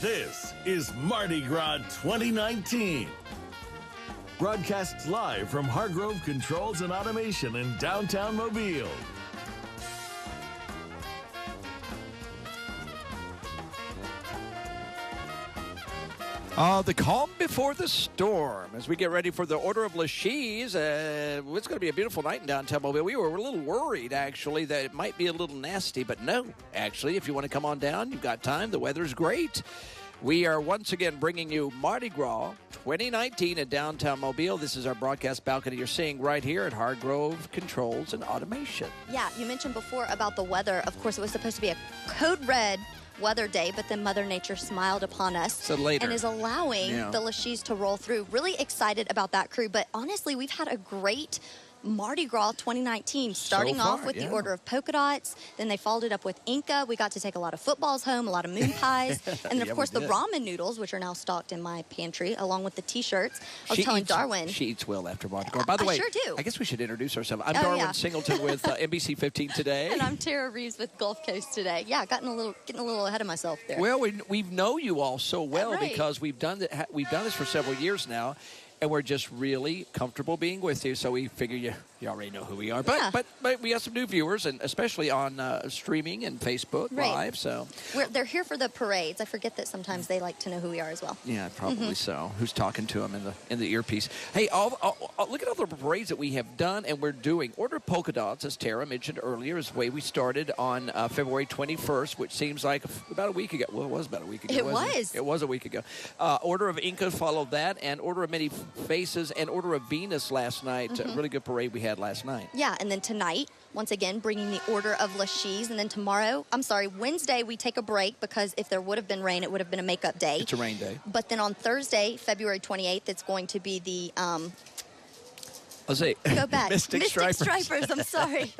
This is Mardi Gras 2019. Broadcasts live from Hargrove Controls and Automation in downtown Mobile. The calm before the storm as we get ready for the Order of LaShe's. It's going to be a beautiful night in downtown Mobile. We were a little worried, actually, that it might be a little nasty, but no. Actually, if you want to come on down, you've got time. The weather's great. We are once again bringing you Mardi Gras 2019 in downtown Mobile. This is our broadcast balcony you're seeing right here at Hargrove Controls and Automation. Yeah, you mentioned before about the weather. Of course, it was supposed to be a code red weather day, but then Mother Nature smiled upon us So later. and is allowing the LaShe's to roll through. Really excited about that crew, but honestly, we've had a great Mardi Gras 2019, starting off with the Order of Polka Dots. Then they followed it up with Inca. We got to take a lot of footballs home, a lot of moon pies, and then, of course, the ramen noodles, which are now stocked in my pantry, along with the T-shirts. I was telling Darwin. She eats well after Mardi Gras. By the way, I sure do. I guess we should introduce ourselves. I'm Darwin Singleton with NBC 15 Today. And I'm Tara Reeves with Gulf Coast Today. Yeah, getting a little ahead of myself there. Well, we know you all so well because we've done this for several years now. And we're just really comfortable being with you, so we figure you already know who we are. But we have some new viewers, and especially on streaming and Facebook Live. So they're here for the parades. I forget that sometimes they like to know who we are as well. Yeah, probably so. Who's talking to them in the earpiece? Hey, look at all the parades that we have done and we're doing. Order of Polka Dots, as Tara mentioned earlier, is the way we started on February 21st, which seems like about a week ago. Well, it was about a week ago. It was a week ago. Order of Inca followed that, and Order of Many Faces and Order of Venus last night. A really good parade we had last night. Yeah, and then tonight, once again, bringing the Order of LaShe's. And then Wednesday, we take a break because if there would have been rain, it would have been a makeup day. It's a rain day. But then on Thursday, February 28th, it's going to be the... Go back. Mystic Stripers. I'm sorry.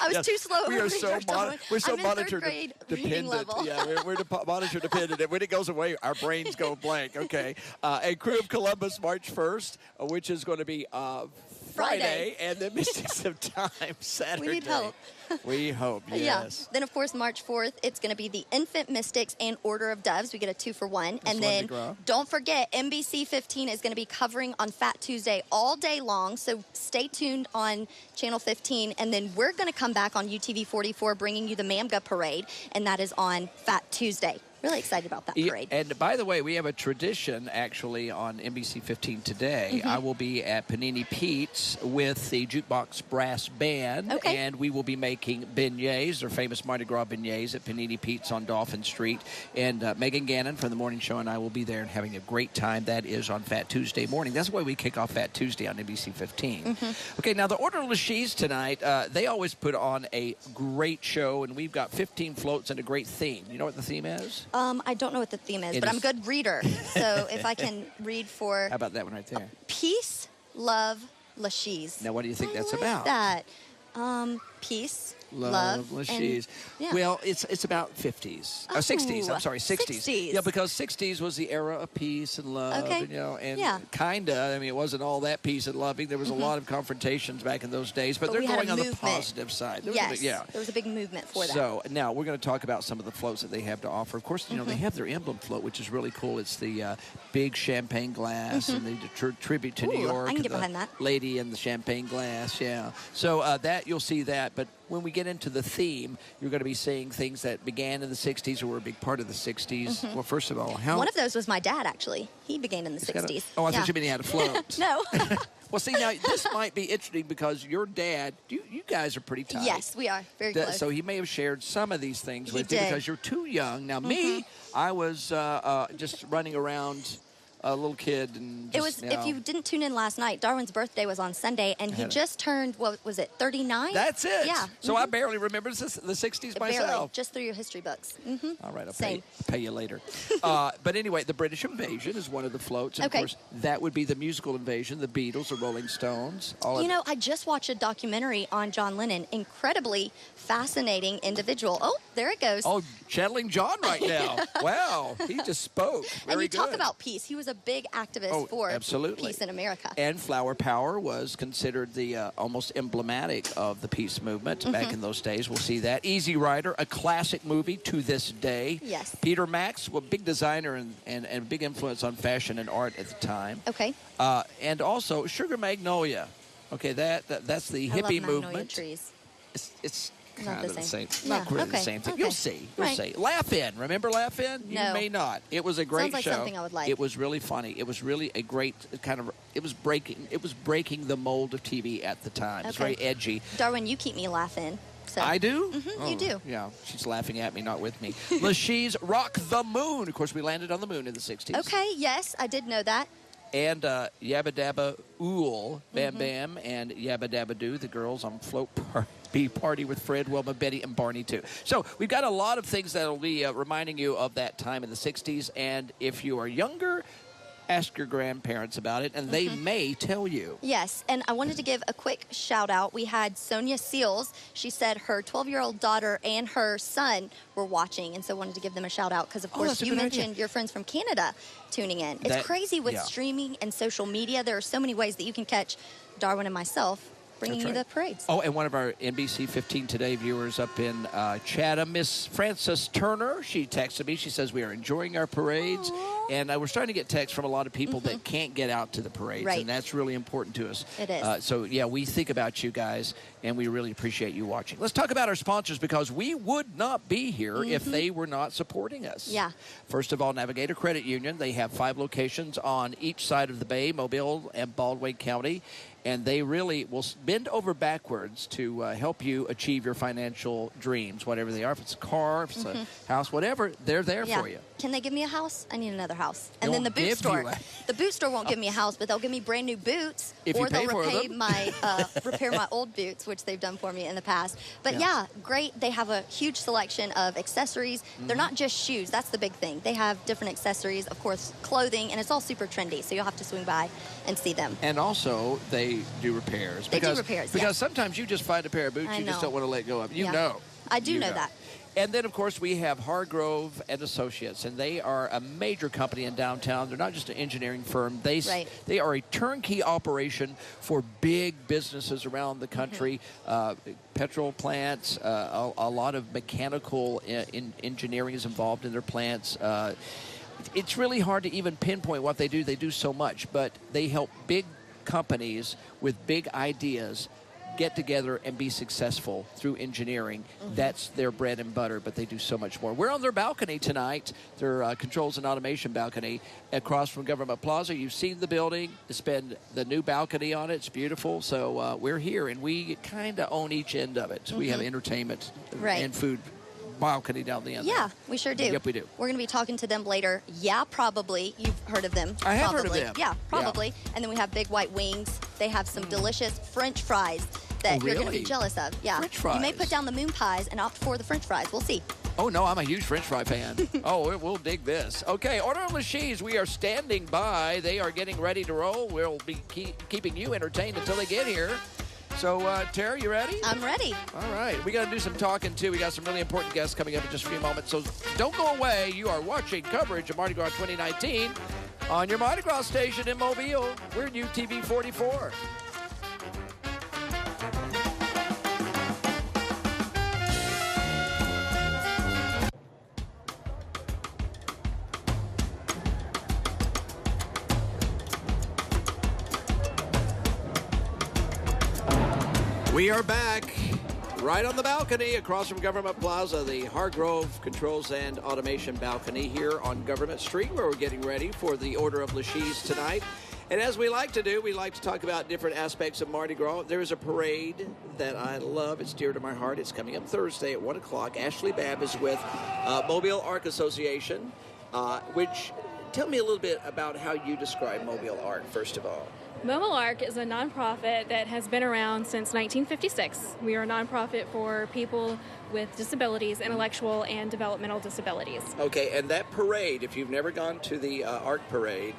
I was too slow. We're so monitor dependent. Yeah, we're monitor dependent. And when it goes away, our brains go blank. Okay. A Crew of Columbus, March 1st, which is going to be Friday, and then Mystics of Time, Saturday. We need help. We hope, yes. Yeah. Then, of course, March 4th, it's going to be the Infant Mystics and Order of Doves. We get a 2-for-1. And then, don't forget, NBC 15 is going to be covering on Fat Tuesday all day long. So stay tuned on Channel 15. And then we're going to come back on UTV 44 bringing you the Mamga Parade. And that is on Fat Tuesday. Really excited about that parade. And by the way, we have a tradition actually on NBC 15 today. I will be at Panini Pete's with the Jukebox Brass Band, and we will be making beignets, their famous Mardi Gras beignets at Panini Pete's on Dolphin Street. And Megan Gannon from the morning show and I will be there and having a great time. That is on Fat Tuesday morning. That's why we kick off Fat Tuesday on NBC 15. Okay, now the Order of LaShe's tonight, they always put on a great show, and we've got 15 floats and a great theme. You know what the theme is? I don't know what the theme is, but I'm a good reader. So if I can read for... How about that one right there? Peace, Love, LaShe's. Now, what do you think that's about? That. Peace, love LaShe's. Well, it's about 50s. 60s. I'm sorry, 60s. Yeah, because 60s was the era of peace and love. And kind of, I mean, it wasn't all that peace and loving. There was a lot of confrontations back in those days, but they're going on the positive side. There was a big movement for that. So now we're going to talk about some of the floats that they have to offer. Of course, you know, they have their emblem float, which is really cool. It's the big champagne glass, and they tribute to New York. I can get behind that. Lady in the champagne glass, So that you'll see that, but when we get into the theme, you're going to be seeing things that began in the 60s or were a big part of the 60s. Well, first of all, one of those was my dad, actually. He began in the 60s. I thought you meant he had a float. No. Well, see, now, this might be interesting because your dad, you guys are pretty tight. Yes, we are. Very close. So he may have shared some of these things with you because you're too young. Now, me, I was just running around a little kid. And just, if you didn't tune in last night, Darwin's birthday was on Sunday, and he just turned, what was it, 39? That's it. Yeah. So I barely remember the 60s myself. Barely, just through your history books. All right, I'll pay you later. But anyway, the British Invasion is one of the floats. And of course, that would be the musical invasion, the Beatles, the Rolling Stones. I just watched a documentary on John Lennon. Incredibly fascinating individual. Oh, there it goes. Oh, channeling John right now. Wow, he just spoke. And you talk about peace. He was was a big activist for peace in America. And Flower Power was considered the almost emblematic of the peace movement back in those days. We'll see that. Easy Rider, a classic movie to this day. Yes. Peter Max, well, big designer and big influence on fashion and art at the time. Okay. And also Sugar Magnolia. Okay, that's the hippie movement. Trees. It's not kind of the same. Yeah. Not really the same thing. Okay. You'll see. You'll see. Laugh In. Remember Laugh In? No. You may not. It was a great Sounds like show. something I would like. It was really funny. It was really a great kind of. It was breaking the mold of TV at the time. It's very edgy. Darwin, you keep me laughing. So. I do? You do. Yeah, she's laughing at me, not with me. LaShe's Rock the Moon. Of course, we landed on the moon in the 60s. Okay, yes, I did know that. And Yabba Dabba Ool, Bam Bam, and Yabba Dabba Doo, the girls on Float Party with Fred, Wilma, Betty, and Barney, too. So we've got a lot of things that will be reminding you of that time in the 60s. And if you are younger, ask your grandparents about it, and they may tell you. Yes, and I wanted to give a quick shout-out. We had Sonia Seals. She said her 12-year-old daughter and her son were watching, and so wanted to give them a shout-out because, of course, you mentioned your friends from Canada tuning in. It's crazy with streaming and social media. There are so many ways that you can catch Darwin and myself bringing you the parades. Oh, and one of our NBC 15 Today viewers up in Chatham, Miss Frances Turner, she texted me. She says, we are enjoying our parades. Aww. And we're starting to get texts from a lot of people that can't get out to the parades. Right. And that's really important to us. It is. So, yeah, we think about you guys, and we really appreciate you watching. Let's talk about our sponsors, because we would not be here if they were not supporting us. Yeah. First of all, Navigator Credit Union. They have 5 locations on each side of the bay, Mobile and Baldwin County. And they really will bend over backwards to help you achieve your financial dreams, whatever they are. If it's a car, if it's a house, whatever, they're there for you. Can they give me a house? I need another house. And then the boot store. The boot store won't give me a house, but they'll give me brand new boots. Or they'll repair my old boots, which they've done for me in the past. But yeah, great. They have a huge selection of accessories. They're not just shoes. That's the big thing. They have different accessories, of course, clothing, and it's all super trendy. So you'll have to swing by and see them. And also, they do repairs. They do repairs, Because sometimes you just find a pair of boots you just don't want to let go of. You know. I do know that. And then, of course, we have Hargrove and Associates, and they are a major company in downtown. They're not just an engineering firm. They are a turnkey operation for big businesses around the country, petrol plants, a lot of mechanical engineering is involved in their plants. It's really hard to even pinpoint what they do. They do so much, but they help big companies with big ideas get together and be successful through engineering. That's their bread and butter, but they do so much more. We're on their balcony tonight, their controls and automation balcony across from Government Plaza. You've seen the building. It's been the new balcony on it. It's beautiful. So we're here, and we kind of own each end of it. We have entertainment and food balcony down the end. Yeah, we sure do. Yep, we do. We're going to be talking to them later. Yeah, probably. You've heard of them. I have heard of them. Yeah, probably. Yeah. And then we have Big White Wings. They have some delicious French fries that you're going to be jealous of. Yeah. French fries. You may put down the moon pies and opt for the French fries. We'll see. Oh, no, I'm a huge French fry fan. We'll dig this. Okay, Order of LaShe's. We are standing by. They are getting ready to roll. We'll be keeping you entertained until they get here. So, Tara, you ready? I'm ready. All right. We got to do some talking, too. We got some really important guests coming up in just a few moments. So don't go away. You are watching coverage of Mardi Gras 2019 on your Mardi Gras station in Mobile. We're UTV 44. We are back right on the balcony across from Government Plaza, the Hargrove Controls and Automation balcony here on Government Street, where we're getting ready for the Order of LaShe's tonight. And as we like to do, we like to talk about different aspects of Mardi Gras. There is a parade that I love. It's dear to my heart. It's coming up Thursday at 1 o'clock. Ashley Babb is with Mobile Arc Association, which, tell me a little bit about how you describe Mobile Arc, first of all. Mobile Arc is a nonprofit that has been around since 1956. We are a nonprofit for people with disabilities, intellectual and developmental disabilities. Okay, and that parade, if you've never gone to the Arc Parade,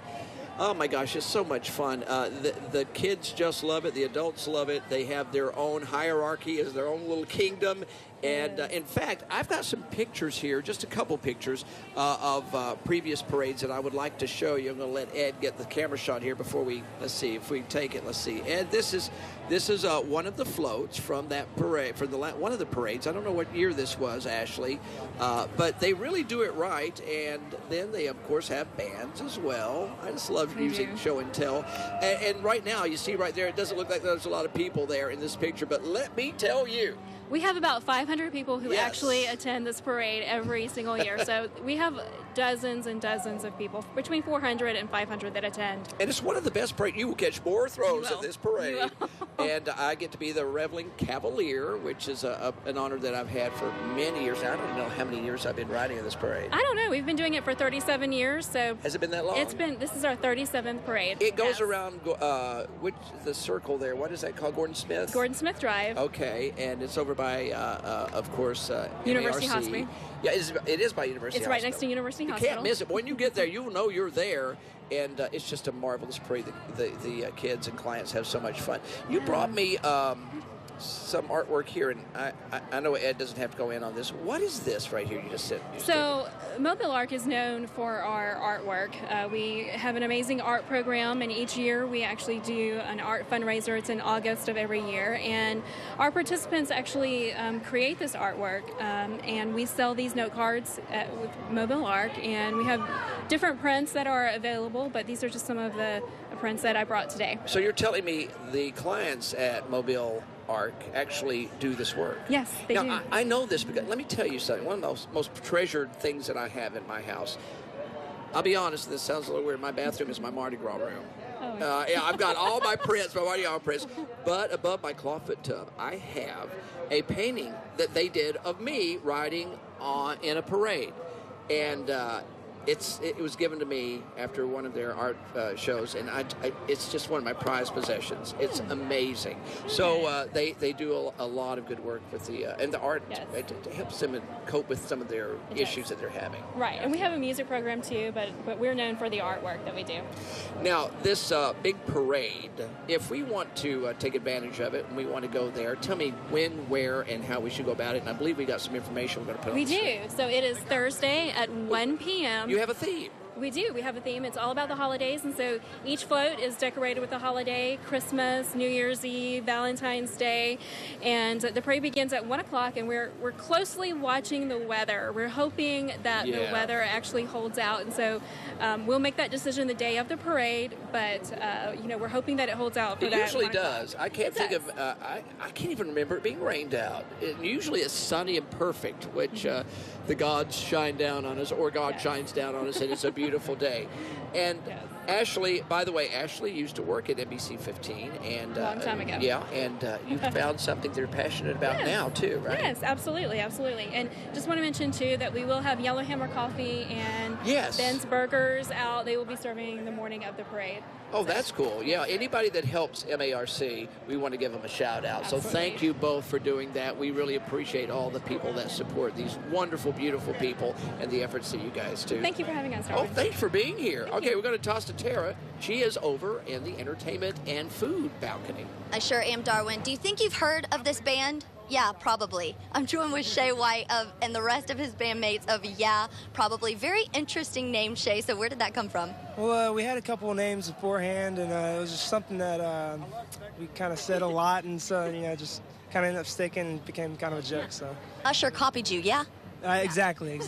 oh my gosh, it's so much fun. The kids just love it. The adults love it. They have their own hierarchy as their own little kingdom. And in fact, I've got some pictures here, just a couple pictures of previous parades that I would like to show you. I'm going to let Ed get the camera shot here before we, let's see if we take it. Let's see. Ed, this is one of the floats from that parade, from one of the parades. I don't know what year this was, Ashley, but they really do it right. And then they, of course, have bands as well. I just love music, show and tell. And right now, you see right there, it doesn't look like there's a lot of people there in this picture, but let me tell you. We have about 500 people who actually attend this parade every single year. So we have dozens and dozens of people, between 400 and 500 that attend. And it's one of the best parades. You will catch more throws at this parade. And I get to be the Reveling Cavalier, which is an honor that I've had for many years. I don't know how many years I've been riding in this parade. I don't know. We've been doing it for 37 years. So has it been that long? This is our 37th parade. It goes around the circle there. What is that called? Gordon Smith? Gordon Smith Drive. Okay. And it's over by, of course, University MARC. Hospital. Yeah, it is by University Hospital. It's right next to University Hospital. You can't miss it. When you get there, you'll know you're there. And it's just a marvelous parade. The kids and clients have so much fun. You brought me some artwork here, and I know Ed doesn't have to go in on this. What is this right here you just said? So Mobile Arc is known for our artwork. We have an amazing art program, and each year we actually do an art fundraiser. It's in August of every year, and our participants actually create this artwork, and we sell these note cards with Mobile Arc, and we have different prints that are available, but these are just some of the prints that I brought today. So you're telling me the clients at Mobile Arc actually do this work? Yes, they do. I know this because, let me tell you something, one of the most treasured things that I have in my house, I'll be honest, this sounds a little weird, my bathroom is my Mardi Gras room. Yeah, I've got all my prints, my Mardi Gras prints, but above my clawfoot tub, I have a painting that they did of me riding in a parade. And it was given to me after one of their art shows, and it's just one of my prized possessions. It's amazing. So they do a lot of good work with the art. Yes. It helps them cope with some of their issues that they're having. Right, and we have a music program too, but we're known for the artwork that we do. Now, this big parade, if we want to take advantage of it and we want to go there, tell me when, where, and how we should go about it. And I believe we got some information we're going to put on the screen. We do. So it is Thursday at 1 p.m. You have a theme. We do. We have a theme. It's all about the holidays, and so each float is decorated with a holiday: Christmas, New Year's Eve, Valentine's Day, and the parade begins at 1 o'clock. And we're closely watching the weather. We're hoping that the weather actually holds out, and so we'll make that decision the day of the parade. But we're hoping that it holds out for that. It usually does. I can't think of. I can't even remember it being rained out. Usually it's sunny and perfect, which the gods shine down on us, or God shines down on us, and it's a beautiful day. And Ashley, by the way, Ashley used to work at NBC 15, and a long time ago. Yeah, and you found something they're passionate about now too, right? Yes, absolutely. And just want to mention too that we will have Yellowhammer Coffee and Ben's Burgers out. They will be serving the morning of the parade. Oh, that's cool. Yeah, anybody that helps MARC, we want to give them a shout out. Absolutely. So thank you both for doing that. We really appreciate all the people that support these wonderful, beautiful people and the efforts that you guys do. Thank you for having us, Darwin. Oh, thanks for being here. Okay, we're going to toss to Tara. She is over in the entertainment and food balcony. I sure am, Darwin. Do you think you've heard of this band? Yeah, probably. I'm joined with Shay White and the rest of his bandmates of Yeah, Probably. Very interesting name, Shay. So where did that come from? Well, we had a couple of names beforehand, and it was just something that we kind of said a lot, and so, just kind of ended up sticking and became kind of a joke. So Usher copied you, yeah? Exactly.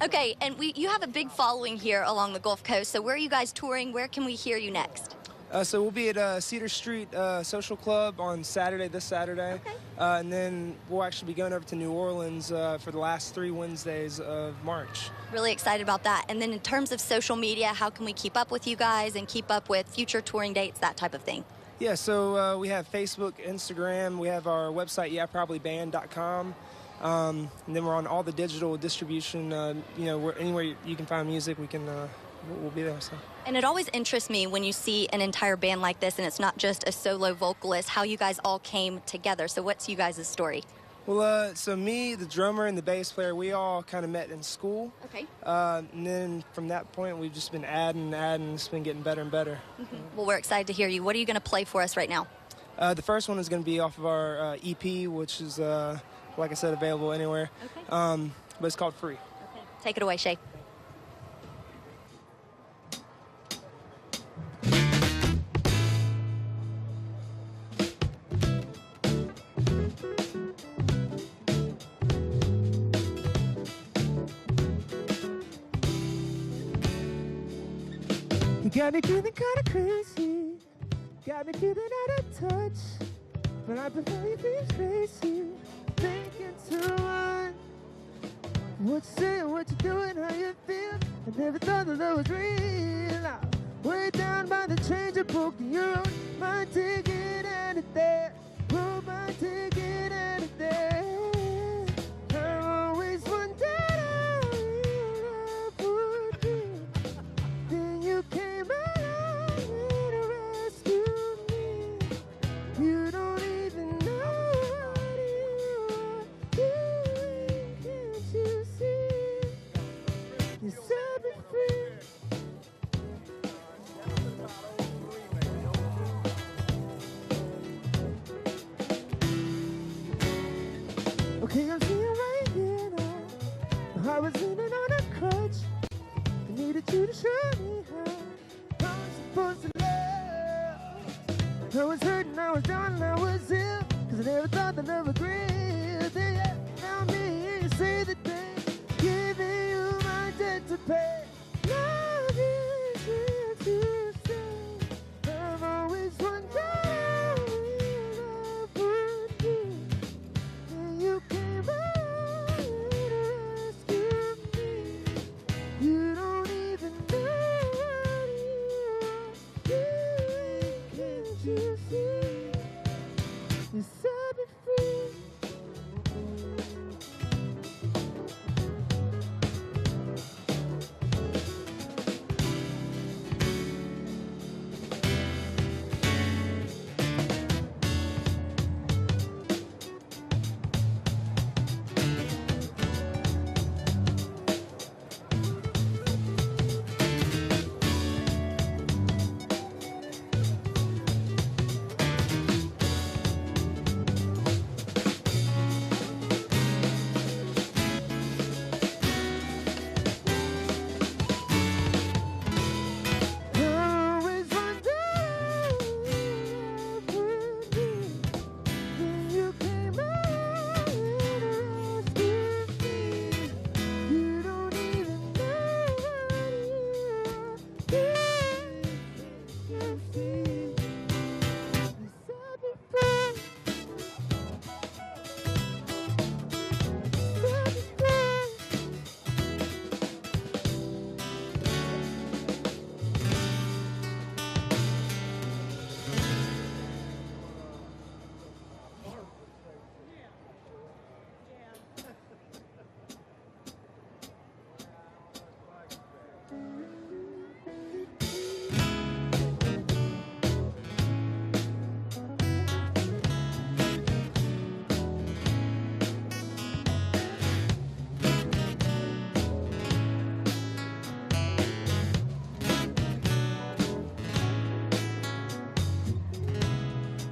Okay, and you have a big following here along the Gulf Coast. So where are you guys touring? Where can we hear you next? So we'll be at Cedar Street Social Club on this Saturday. Okay. And then we'll actually be going over to New Orleans for the last 3 Wednesdays of March. Really excited about that. And then in terms of social media, how can we keep up with you guys and keep up with future touring dates, that type of thing? Yeah, so we have Facebook, Instagram. We have our website, yeahprobablyband.com. And then we're on all the digital distribution. Anywhere you can find music, we'll be there. So. And it always interests me when you see an entire band like this and it's not just a solo vocalist, how you guys all came together. So what's you guys' story? Well, so me, the drummer, and the bass player, we all kind of met in school. Okay. And then from that point, we've just been adding, it's been getting better and better. Mm-hmm. Well, we're excited to hear you. What are you going to play for us right now? The first one is going to be off of our EP, which is, like I said, available anywhere. Okay. But it's called Free. Okay. Take it away, Shay. You got me feeling kind of crazy, got me feeling out of touch, but I prefer you being crazy, thinking too much. What you saying, what you doing, how you feel? I never thought that love was real. Way down by the change of book, your own my ticket out of there, wrote my ticket out of there. I've always wondered how real love would be. Then you came along and rescued me. You don't even know what you are doing, can't you see? You set me free. Okay, I'm seeing right here now. I was leaning on a crutch. I needed you to show me how I'm supposed to love. I was hurting, I was down, and I was ill, 'cause I never thought that love was real. Then you found me and you say the day, giving you my debt to pay. Love is here to stay. I've always wondered how real love would be. And you came along and rescued me. You don't even know what you are doing, can't you see? You set me free.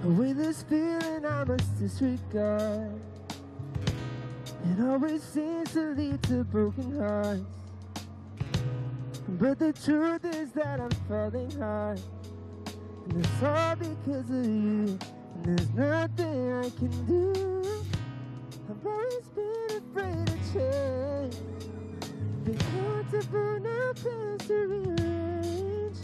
With this feeling I must disregard, it always seems to lead to broken hearts. But the truth is that I'm falling hard, and it's all because of you, and there's nothing I can do. I've always been afraid to change, been comfortable, now plans to rearrange.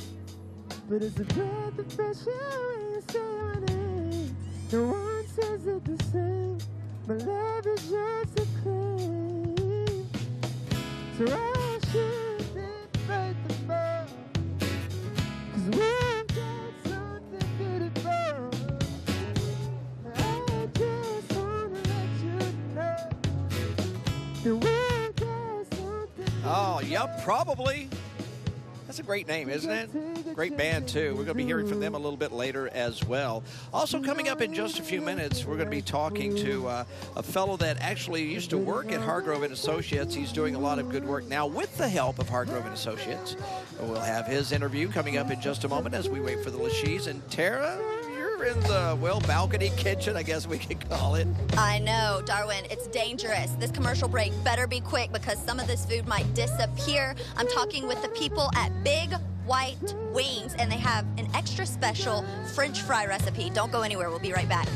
But it's a breath of fresh air when you say my name. No one says it the same. My love is yours to claim. So I should think right the more, 'cause we've got something beautiful. I just wanna let you know that we've got something. Oh, yep, probably. That's a great name, isn't it? Great band, too. We're going to be hearing from them a little bit later as well. Also, coming up in just a few minutes, we're going to be talking to a fellow that actually used to work at Hargrove and Associates. He's doing a lot of good work now with the help of Hargrove and Associates. We'll have his interview coming up in just a moment as we wait for the LaShe's. And Tara, you're we're in the, well, balcony kitchen, I guess we could call it. I know, Darwin, it's dangerous. This commercial break better be quick because some of this food might disappear. I'm talking with the people at Big White Wings, and they have an extra special French fry recipe. Don't go anywhere. We'll be right back.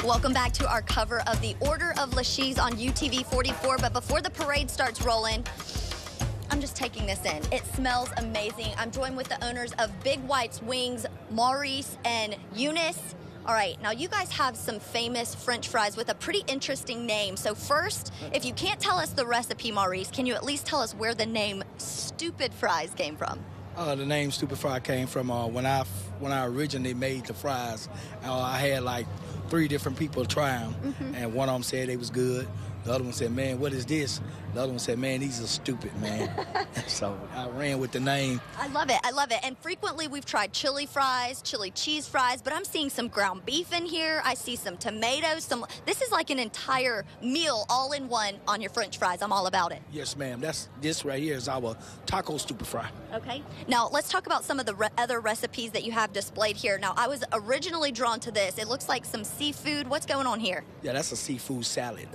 Welcome back to our cover of the Order of LaShe's on UTV 44. But before the parade starts rolling, I'm just taking this in. It smells amazing. I'm joined with the owners of Big White's Wings, Maurice and Eunice. All right, now you guys have some famous French fries with a pretty interesting name. So first, if you can't tell us the recipe, Maurice, can you at least tell us where the name Stupid Fries came from? The name Stupid Fry came from when I originally made the fries. I had like 3 different people try them, and one of them said they was good. The other one said, "Man, what is this?" The other one said, "Man, these are stupid, man." So I ran with the name. I love it. I love it. And frequently we've tried chili fries, chili cheese fries, but I'm seeing some ground beef in here. I see some tomatoes. This is like an entire meal all in one on your French fries. I'm all about it. Yes, ma'am. This right here is our taco Stupid Fry. Okay. Now let's talk about some of the other recipes that you have displayed here. Now I was originally drawn to this. It looks like some seafood. What's going on here? Yeah, that's a seafood salad.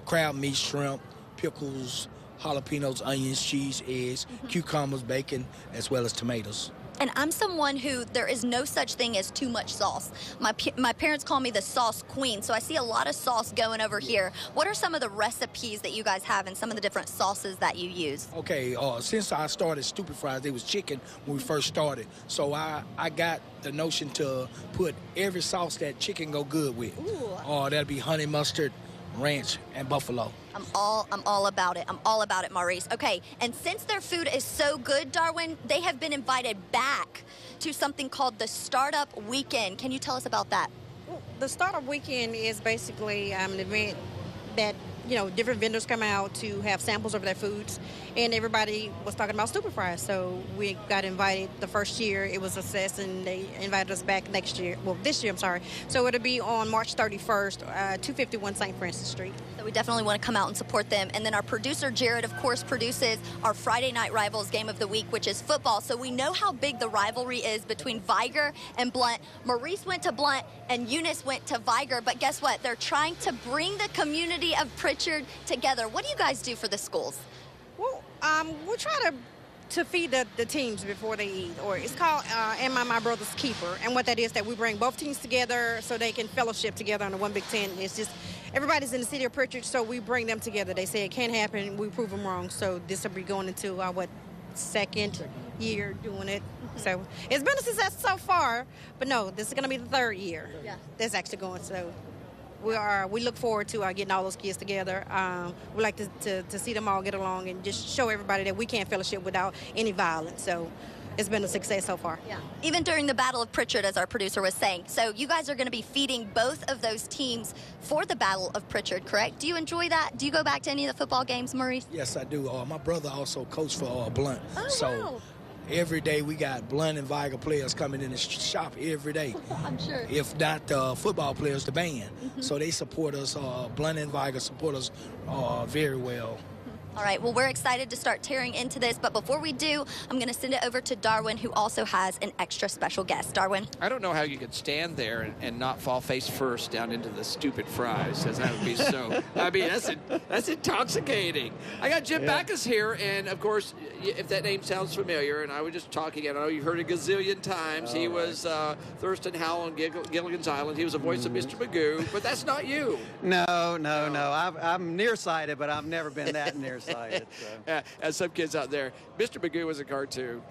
Crab meat, shrimp, pickles, jalapenos, onions, cheese, eggs, cucumbers, bacon, as well as tomatoes. And I'm someone who there is no such thing as too much sauce. My parents call me the sauce queen, so I see a lot of sauce going over here. What are some of the recipes that you guys have and some of the different sauces that you use? Okay, since I started Stupid Fries, it was chicken when we first started. So I got the notion to put every sauce that chicken go good with. That'd be honey mustard, ranch, and buffalo. I'm all about it. I'm all about it, Maurice. Okay, and since their food is so good, Darwin, they have been invited back to something called the Startup Weekend. Can you tell us about that? Well, the Startup Weekend is basically an event that, different vendors come out to have samples of their foods, and everybody was talking about Stupid Fries, so we got invited the first year. It was a success, and they invited us back this year, I'm sorry. So it'll be on March 31st, 251 St. Francis Street. So we definitely want to come out and support them. And then our producer, Jared, of course, produces our Friday Night Rivals game of the week, which is football. So we know how big the rivalry is between Viger and Blount. Maurice went to Blount, and Eunice went to Viger. But guess what? They're trying to bring the community of Pritchard together. What do you guys do for the schools? Well, we'll try to feed the teams before they eat, or it's called Am I My Brother's Keeper. And what that is, that we bring both teams together so they can fellowship together on the one big tent. It's just everybody's in the city of Pritchard, so we bring them together. They say it can't happen, we prove them wrong. So this will be going into our second year doing it. So it's been a success so far, but no, this is going to be the 3rd year that's actually going. So we look forward to getting all those kids together. We like to see them all get along and just show everybody that we can fellowship without any violence. So it's been a success so far. Yeah. Even during the Battle of Pritchard, as our producer was saying. So you guys are going to be feeding both of those teams for the Battle of Pritchard, correct? Do you enjoy that? Do you go back to any of the football games, Maurice? Yes, I do. My brother also coached for Blount. Oh, wow. Every day we got Blount and Viger players coming in the shop every day. I'm sure. If not football players, the band. So they support us. Blount and Viger support us very well. All right, well, we're excited to start tearing into this, but before we do, I'm going to send it over to Darwin, who also has an extra special guest. Darwin? I don't know how you could stand there and not fall face first down into the Stupid Fries, as that would be so. I mean, that's intoxicating. I got Jim Backus here, and of course, if that name sounds familiar, and I was just talking, I know you've heard it a gazillion times. He was Thurston Howell on Gilligan's Island. He was the voice of Mr. Magoo, but that's not you. No. I'm nearsighted, but I've never been that nearsighted. So. As some kids out there, Mr. Magoo was a cartoon.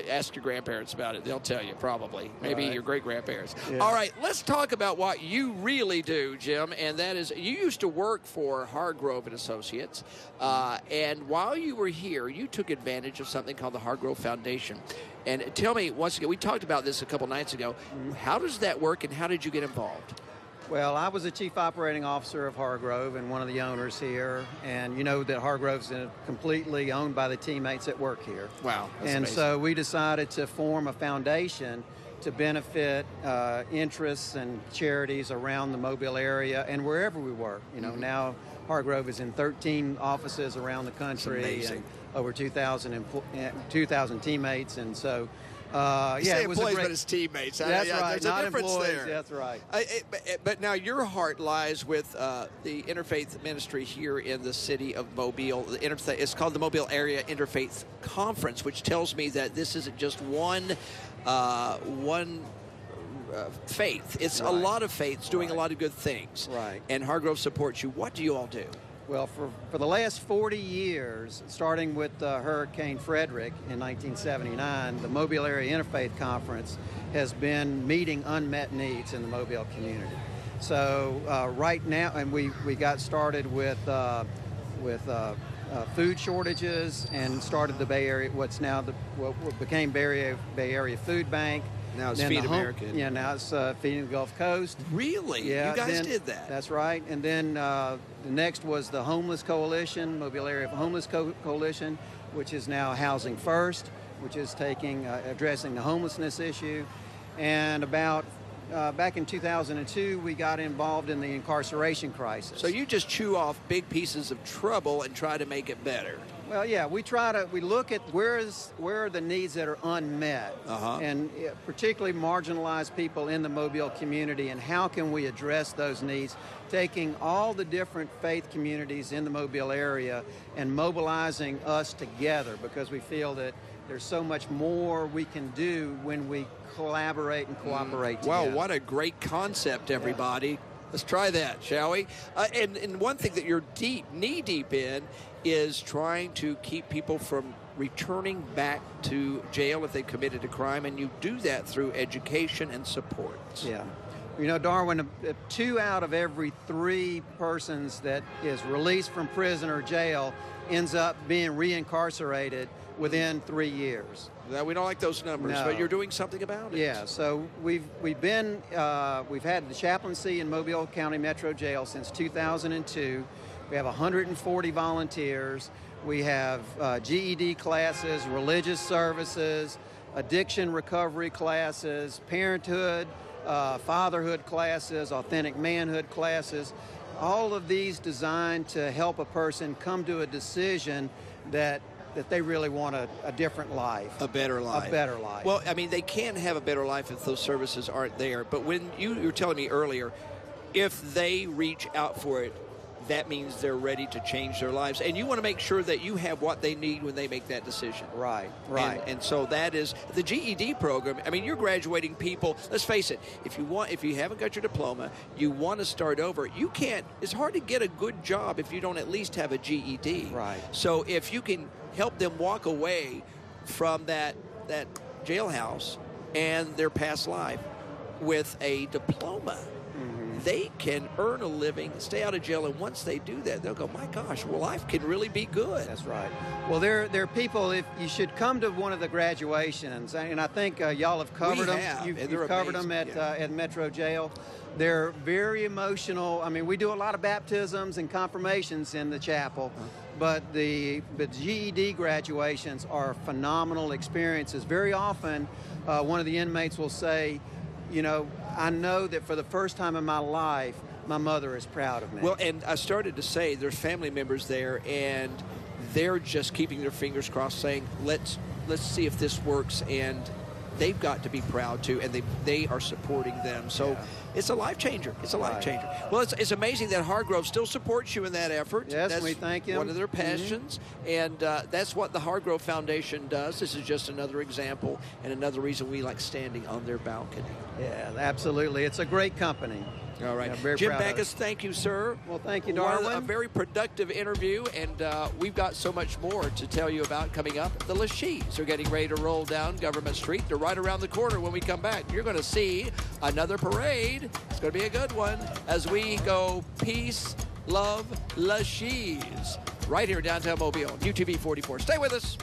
Ask your grandparents about it. They'll tell you, probably. Maybe your great-grandparents. Yeah. All right, let's talk about what you really do, Jim, and that is you used to work for Hargrove and Associates, and while you were here, you took advantage of something called the Hargrove Foundation. And tell me, once again, we talked about this a couple nights ago, how does that work and how did you get involved? Well, I was the chief operating officer of Hargrove and one of the owners here. And you know that Hargrove's completely owned by the teammates that work here. Wow. And amazing. So we decided to form a foundation to benefit interests and charities around the Mobile area and wherever we work. You know, now Hargrove is in 13 offices around the country and over 2,000 teammates, and so you say it was employees, a great, but it's teammates. That's right, There's not a difference employees. there. That's right. But now your heart lies with the interfaith ministry here in the city of Mobile. It's called the Mobile Area Interfaith Conference, which tells me that this isn't just one faith. It's a lot of faiths doing a lot of good things. Right. And Hargrove supports you. What do you all do? Well, for the last 40 years, starting with Hurricane Frederick in 1979, the Mobile Area Interfaith Conference has been meeting unmet needs in the Mobile community. So right now, and we got started with food shortages and started the Bay Area, what became Bay Area Food Bank. Now it's Feed America. Yeah, now it's Feeding the Gulf Coast. Really? Yeah, you guys did that? That's right. And then the next was the Homeless Coalition, Mobile Area Homeless Coalition, which is now Housing First, which is addressing the homelessness issue. And about back in 2002, we got involved in the incarceration crisis. So you just chew off big pieces of trouble and try to make it better. Well, yeah, we look at where are the needs that are unmet, and particularly marginalized people in the Mobile community, and how can we address those needs, taking all the different faith communities in the Mobile area and mobilizing us together, because we feel that there's so much more we can do when we collaborate and cooperate together. Wow, what a great concept, everybody. Yeah. Let's try that, shall we? And one thing that you're knee-deep in is trying to keep people from returning back to jail if they committed a crime, and you do that through education and support. Yeah. You know, Darwin, 2 out of every 3 persons that is released from prison or jail ends up being reincarcerated within 3 years. We don't like those numbers, but you're doing something about it. Yeah, so we've had the chaplaincy in Mobile County Metro Jail since 2002. We have 140 volunteers. We have GED classes, religious services, addiction recovery classes, parenthood, fatherhood classes, authentic manhood classes. All of these designed to help a person come to a decision that they really want a different life. A better life. A better life. Well, I mean, they can have a better life if those services aren't there. But when you were telling me earlier, if they reach out for it, that means they're ready to change their lives. And you want to make sure that you have what they need when they make that decision. Right. And so that is the GED program. I mean, you're graduating people. Let's face it, if you haven't got your diploma, you want to start over, you can't. It's hard to get a good job if you don't at least have a GED. Right. So if you can help them walk away from that jailhouse and their past life with a diploma, they can earn a living, stay out of jail, and once they do that, they'll go, my gosh, well, life can really be good. That's right. Well, there are people, if you should come to one of the graduations, and I think y'all have covered them. You've covered them at Metro Jail. They're very emotional. I mean, we do a lot of baptisms and confirmations in the chapel, but the GED graduations are phenomenal experiences. Very often, one of the inmates will say, you know, I know that for the first time in my life, my mother is proud of me. Well, and I started to say there's family members there, and they're just keeping their fingers crossed, saying, let's see if this works, and they've got to be proud too, and they are supporting them. So it's a life changer. It's a life changer. Well, it's amazing that Hargrove still supports you in that effort. Yes, we thank you. One of their passions, and that's what the Hargrove Foundation does. This is just another example and another reason we like standing on their balcony. Yeah, absolutely. It's a great company. All right. Yeah, Jim Backus, thank you, sir. Well, thank you, Darwin. A very productive interview, and we've got so much more to tell you about coming up. The LaShe's are getting ready to roll down Government Street. They're right around the corner. When we come back, you're going to see another parade. It's going to be a good one as we go peace, love, LaShe's. Right here in downtown Mobile, UTV 44. Stay with us.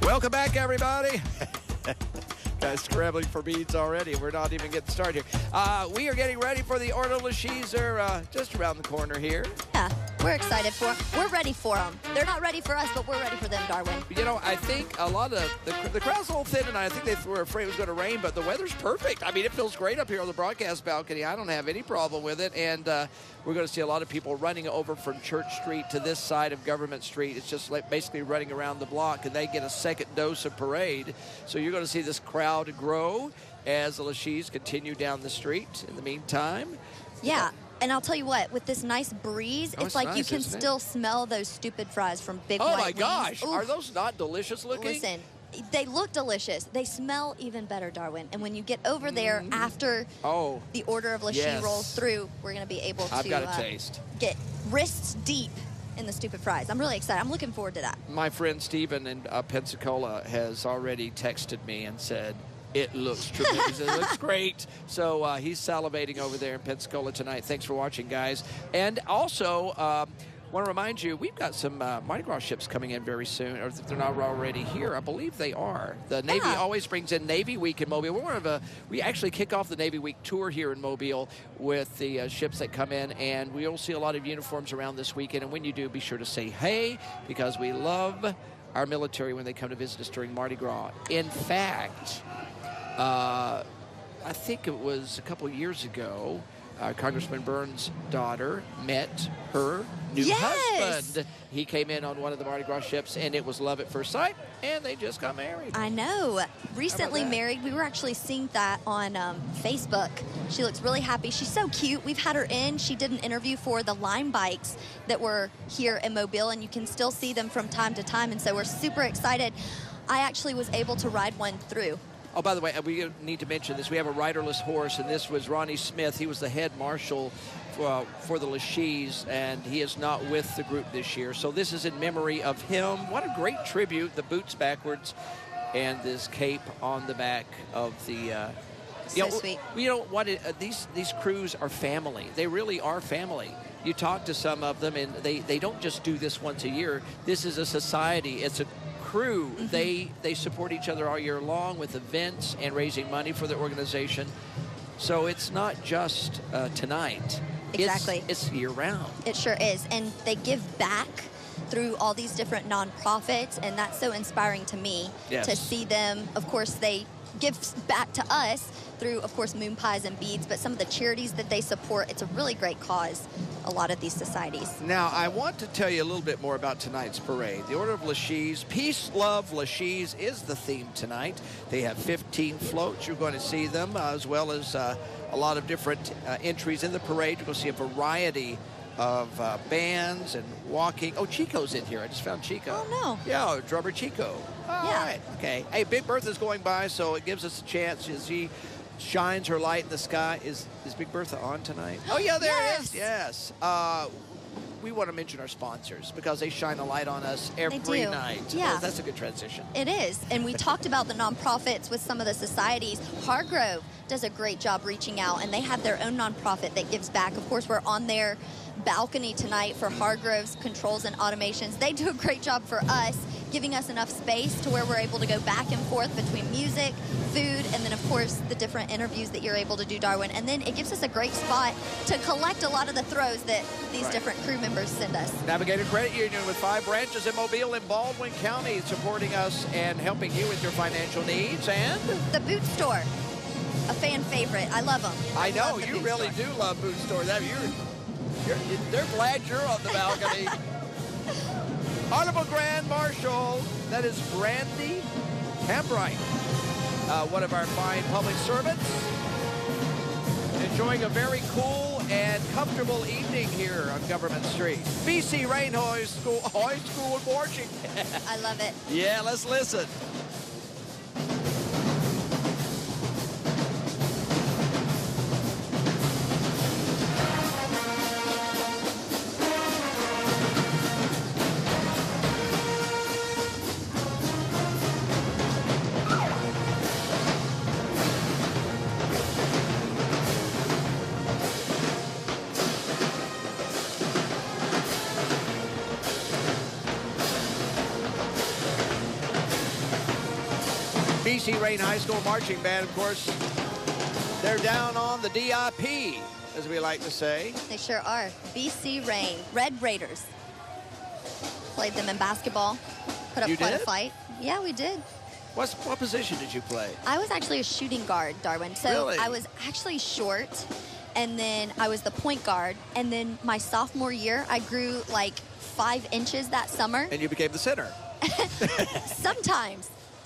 Welcome back, everybody. Guys scrambling for beads already. We're not even getting started here. We are getting ready for the Order of LaShe's. They're just around the corner here. Yeah, we're excited for them. We're ready for them. They're not ready for us, but we're ready for them, Darwin. You know, I think a lot of the crowd's a little thin tonight. I think they were afraid it was going to rain, but the weather's perfect. I mean, it feels great up here on the broadcast balcony. I don't have any problem with it, and we're going to see a lot of people running over from Church Street to this side of Government Street. It's just like basically running around the block, and they get a second dose of parade. So you're going to see this crowd grow as the LaShe's continue down the street. In the meantime, yeah. And I'll tell you what, with this nice breeze, it's like nice, you can still smell those stupid fries from Big White Wings. Oh, my gosh. Oof. Are those not delicious looking? Listen, they look delicious. They smell even better, Darwin. And when you get over there after the Order of LaShe rolls through, we're going to be able to I've got a taste. Get wrists deep in the stupid fries. I'm really excited. I'm looking forward to that. My friend Stephen in Pensacola has already texted me and said, it looks tremendous. It looks great. So he's salivating over there in Pensacola tonight. Thanks for watching, guys. And also, want to remind you, we've got some Mardi Gras ships coming in very soon, or if they're not already here, I believe they are. The Navy always brings in Navy Week in Mobile. We actually kick off the Navy Week tour here in Mobile with the ships that come in, and we'll see a lot of uniforms around this weekend. And when you do, be sure to say hey, because we love our military when they come to visit us during Mardi Gras. In fact, I think it was a couple years ago, Congressman Burns' daughter met her new husband. He came in on one of the Mardi Gras ships, and it was love at first sight, and they just got married. I know. Recently married. We were actually seeing that on Facebook. She looks really happy. She's so cute. We've had her in. She did an interview for the Lime bikes that were here in Mobile, and you can still see them from time to time, and so we're super excited. I actually was able to ride one through. Oh, by the way, we need to mention this. We have a riderless horse, and this was Ronnie Smith. He was the head marshal for the LaShe's, and he is not with the group this year. So this is in memory of him. What a great tribute. The boots backwards and this cape on the back of the... sweet. You know what? These crews are family. They really are family. You talk to some of them, and they don't just do this once a year. This is a society. It's a crew. They support each other all year long with events and raising money for the organization. So it's not just tonight. Exactly. It's year-round. It sure is. And they give back through all these different nonprofits, and that's so inspiring to me to see them. Of course, they give back to us through, of course, moon pies and beads, but some of the charities that they support, it's a really great cause, a lot of these societies. Now, I want to tell you a little bit more about tonight's parade. The Order of LaShe's, Peace, Love, LaShe's is the theme tonight. They have 15 floats. You're going to see them, as well as a lot of different entries in the parade. You're going to see a variety of bands and walking. Oh, Chico's in here. I just found Chico. Oh, no. Yeah, drummer Chico. All right. Okay. Hey, Big Bertha's going by, so it gives us a chance as she shines her light in the sky. Is Big Bertha on tonight? Oh, yeah, there it is. Yes. We want to mention our sponsors because they shine a light on us every night. Yeah. Oh, that's a good transition. It is. And we talked about the nonprofits with some of the societies. Hargrove does a great job reaching out, and they have their own nonprofit that gives back. Of course, we're on their balcony tonight for Hargrove's Controls and Automations. They do a great job for us, giving us enough space to where we're able to go back and forth between music, food, and then, of course, the different interviews that you're able to do, Darwin. And then it gives us a great spot to collect a lot of the throws that these different crew members send us. Navigator Credit Union with 5 branches in Mobile and Baldwin County, supporting us and helping you with your financial needs. And the boot store, a fan favorite. I love them. I know you really do love boot store. They're glad you're on the balcony. Honorable Grand Marshal, that is Brandy Cambright, one of our fine public servants, enjoying a very cool and comfortable evening here on Government Street. BC Rain High School marching. I love it. Yeah, let's listen. BC Rain High School Marching Band, of course, they're down on the DIP, as we like to say. They sure are. BC Rain, Red Raiders. Played them in basketball. Put up quite a fight. Yeah, we did. What position did you play? I was actually a shooting guard, Darwin. So really? I was actually short, and then I was the point guard. And then my sophomore year, I grew like 5 inches that summer. And you became the center.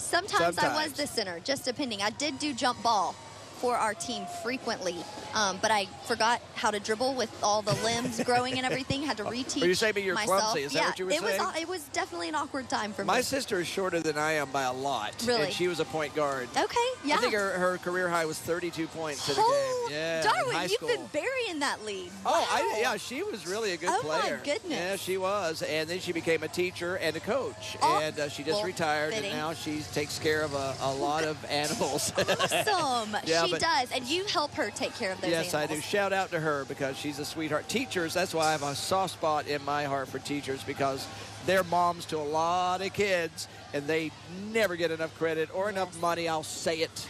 Sometimes I was the center, just depending. I did do jump ball for our team frequently, but I forgot how to dribble with all the limbs growing and everything. Had to reteach. Were you saying you're myself. clumsy? Is that what you were saying? It was definitely an awkward time for me. My sister is shorter than I am by a lot. Really? And she was a point guard. Okay, yeah. I think her career high was 32 points in a game. Yeah, Darwin, you've been burying that lead. Oh, wow. yeah, she was really a good player. Oh, my goodness. Yeah, she was. And then she became a teacher and a coach. And she just retired, and now she takes care of a lot of animals. Awesome. Yeah, she does. And you help her take care of those animals. Yes, I do. Shout out to her because she's a sweetheart. Teachers, that's why I have a soft spot in my heart for teachers, because they're moms to a lot of kids, and they never get enough credit or enough money. I'll say it.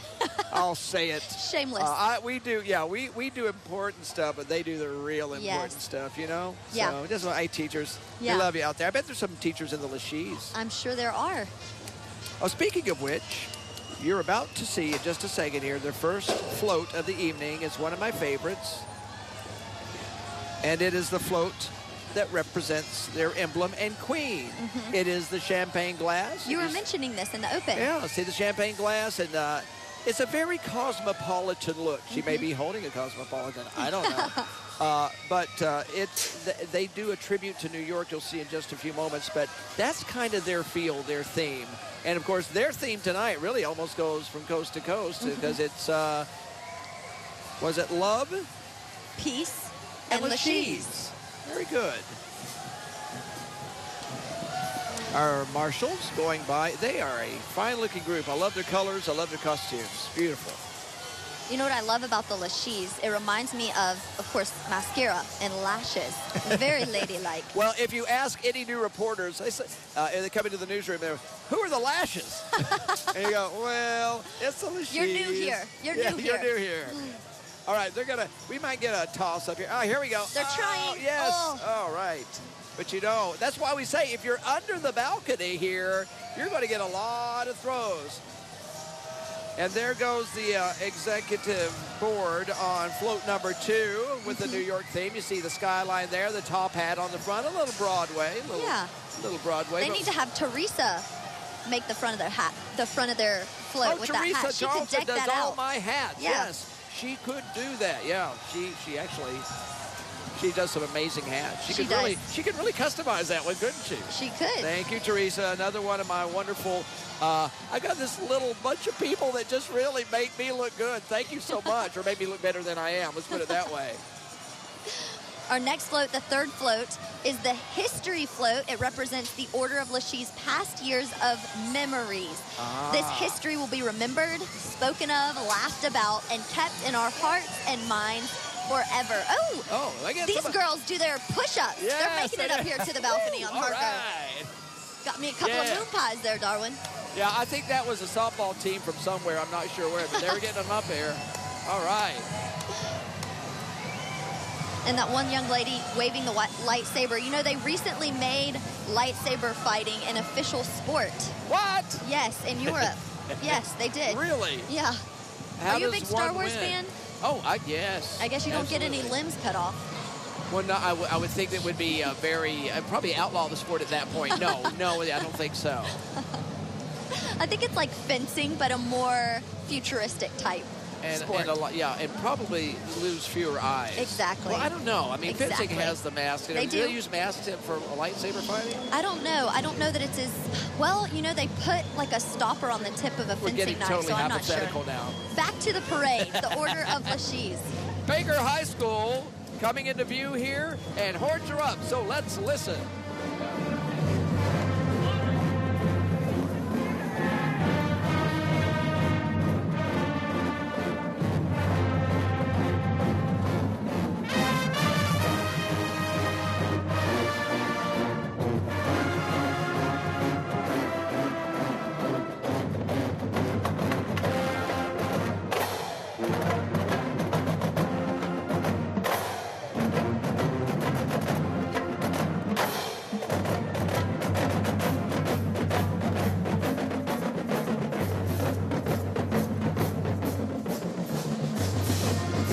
I'll say it. Shameless. We do important stuff, but they do the real important stuff, you know? Yeah. So just hey, teachers, we love you out there. I bet there's some teachers in the LaShe's. I'm sure there are. Oh, speaking of which, you're about to see in just a second here the first float of the evening. It's one of my favorites. And it is the float that represents their emblem and queen. Mm-hmm. It is the champagne glass. You were mentioning this in the open. Yeah, see the champagne glass, and it's a very cosmopolitan look. She may be holding a cosmopolitan. I don't know. But they do a tribute to New York. You'll see in just a few moments. But that's kind of their feel, their theme. And, of course, their theme tonight really almost goes from coast to coast because it's, was it love? Peace and LaShe's. Very good. Our marshals going by. They are a fine-looking group. I love their colors. I love their costumes. Beautiful. You know what I love about the LaShe's? It reminds me of course, mascara and lashes. Very ladylike. Well, if you ask any new reporters, they say, they come into the newsroom, they're, who are the LaShe's? And you go, well, it's the LaShe's. You're new here. You're new here. All right, we might get a toss up here. Oh, here we go. They're trying. Yes. All right. But you know, that's why we say if you're under the balcony here, you're going to get a lot of throws. And there goes the executive board on float number 2 with the New York theme. You see the skyline there, the top hat on the front, a little Broadway. A little Broadway. They need to have Teresa make the front of their hat, the front of their float with Teresa that hat. She Johnson could deck does that all out. my hats. Yeah. Yes, she could do that. Yeah, she actually, she does some amazing hats. She could really customize that one, couldn't she? She could. Thank you, Teresa. Another one of my wonderful. I got this little bunch of people that just really make me look good. Thank you so much, or make me look better than I am. Let's put it that way. Our next float, the third float, is the history float. It represents the Order of LaShe's past years of memories. This history will be remembered, spoken of, laughed about, and kept in our hearts and minds forever. These girls do their push-ups. Yes, they're making it up here to the balcony on Hargrove. Right. Got me a couple of moon pies there, Darwin. Yeah, I think that was a softball team from somewhere. I'm not sure where, but they were getting them up here. All right. And that one young lady waving the lightsaber. You know, they recently made lightsaber fighting an official sport. What? Yes, in Europe. Yes, they did. Really? Yeah. Are you a big Star Wars fan? Oh, yes. I guess you don't get any limbs cut off. Well, no, I would think that would be probably outlaw the sport at that point. No, I don't think so. I think it's like fencing, but a more futuristic type sport. And probably lose fewer eyes. Exactly. Well, I don't know. I mean, fencing has the mask. They do. Do they use masks for lightsaber fighting? I don't know. I don't know that it's as well. You know, they put like a stopper on the tip of a fencing knife, totally so I'm not sure. now. Back to the parade, the Order of LaShe's. Baker High School coming into view here, and horns are up. So let's listen.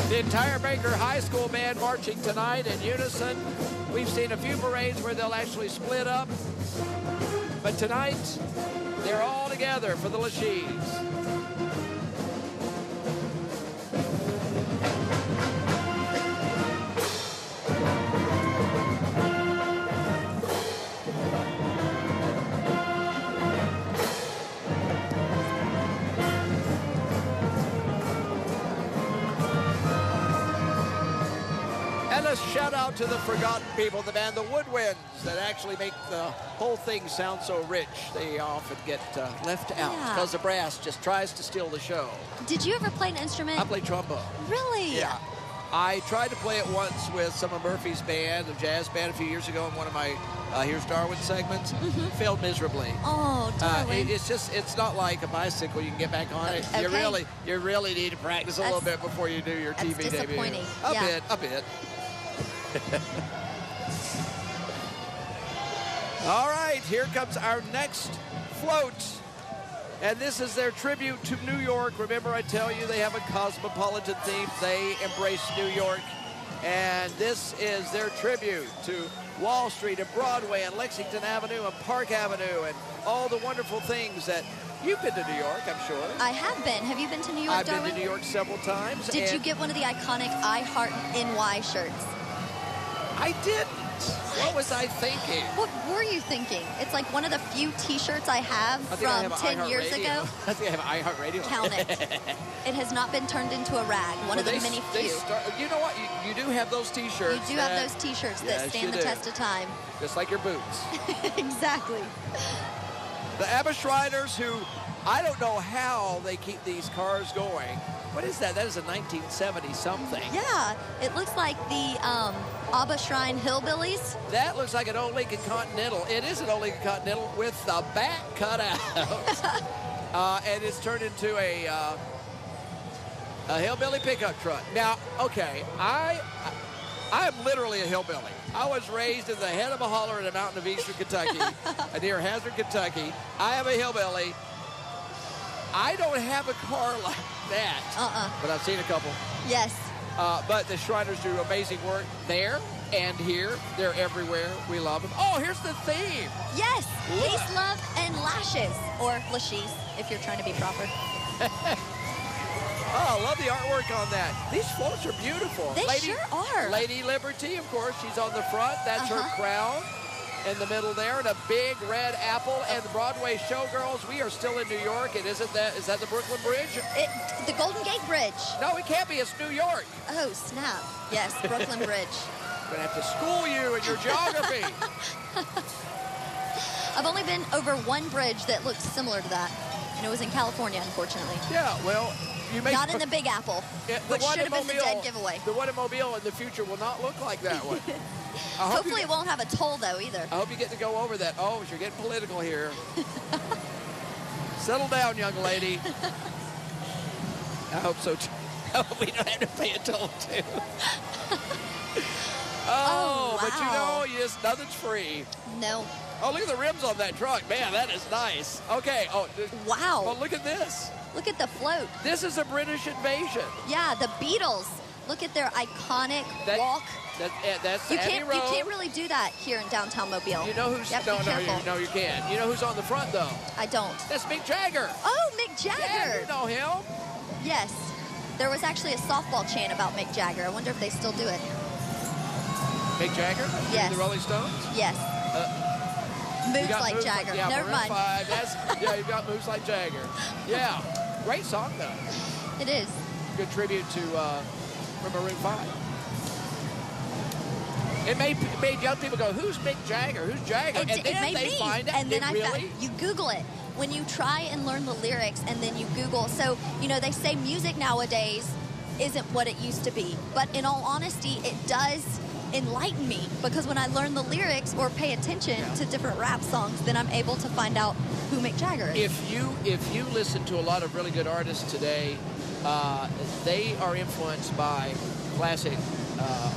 The entire Baker High School band marching tonight in unison. We've seen a few parades where they'll actually split up, but tonight they're all together for the LaShe's. Shout out to the forgotten people, the band, the Woodwinds, that actually make the whole thing sound so rich. They often get left out because the brass just tries to steal the show. Did you ever play an instrument? I play trombone. Really? Yeah. I tried to play it once with some of Murphy's band, a jazz band, a few years ago in one of my Here's Darwin segments. Failed miserably. Oh, darling. It's not like a bicycle. You can get back on it. Okay. You really need to practice a little bit before you do your TV debut. Disappointing. A bit. All right, here comes our next float. And this is their tribute to New York. Remember, I tell you, they have a cosmopolitan theme. They embrace New York. And this is their tribute to Wall Street and Broadway and Lexington Avenue and Park Avenue and all the wonderful things that you've been to New York, I'm sure. I have been. Have you been to New York, I've Darwin? been to New York several times. Did you get one of the iconic I Heart NY shirts? I didn't. What was I thinking? What were you thinking? It's like one of the few T-shirts I have from 10 years ago. I think I have iHeartRadio. Count it. It has not been turned into a rag. One of the many few. You know what? You do have those T-shirts. You do have those T-shirts that stand the test of time. Just like your boots. Exactly. The ABBA Shriners, who I don't know how they keep these cars going. What is that? That is a 1970 something. Yeah, it looks like the ABBA Shrine Hillbillies. That looks like an old Lincoln Continental. It is an old Lincoln Continental with the back cut out. And it's turned into a hillbilly pickup truck. Now, okay, I am literally a hillbilly. I was raised in the head of a holler in the mountain of eastern Kentucky, near Hazard, Kentucky. I am a hillbilly. I don't have a car like that, but I've seen a couple. Yes. But the Shriners do amazing work there and here. They're everywhere. We love them. Oh, here's the theme. Yes. Look. Peace, love, and LaShe's, or LaShe's, if you're trying to be proper. Oh, I love the artwork on that. These floats are beautiful. They sure are. Lady Liberty, of course, she's on the front. That's her crown. In the middle there, and a big red apple, and the Broadway showgirls. We are still in New York, and is that the Brooklyn Bridge? The Golden Gate Bridge. No, it can't be. It's New York. Oh, snap. Yes, Brooklyn Bridge. I'm going to have to school you in your geography. I've only been over one bridge that looked similar to that, and it was in California, unfortunately. Yeah, well, you may... Not in the Big Apple, which should have been the dead giveaway. The one in Mobile in the future will not look like that one. Hopefully it won't have a toll, though, either. I hope you get to go over that. Oh, you're getting political here. Settle down, young lady. I hope so, too. I hope we don't have to pay a toll, too. Wow. But you know, nothing's free. No. Oh, look at the rims on that truck. Man, that is nice. Okay. Oh, wow. Well, look at this. Look at the float. This is a British invasion. Yeah, the Beatles. Look at their iconic walk. That's you Abbey can't Road. You can't really do that here in downtown Mobile. You know who's no, you can't. You know who's on the front though? I don't. That's Mick Jagger. Oh, Mick Jagger. Yeah, you know him. Yes. There was actually a softball chant about Mick Jagger. I wonder if they still do it. Mick Jagger? Yes. The Rolling Stones? Yes. Moves like Jagger. Yeah, Never mind. You've got Moves Like Jagger. Yeah. Great song though. It is. Good tribute to from Maroon 5. It made young people go, who's Mick Jagger? Who's Jagger? And then they find out. And then you Google it. When you try and learn the lyrics and then you Google. So, you know, they say music nowadays isn't what it used to be. But in all honesty, it does enlighten me. Because when I learn the lyrics or pay attention to different rap songs, then I'm able to find out who Mick Jagger is. If you listen to a lot of really good artists today, they are influenced by classic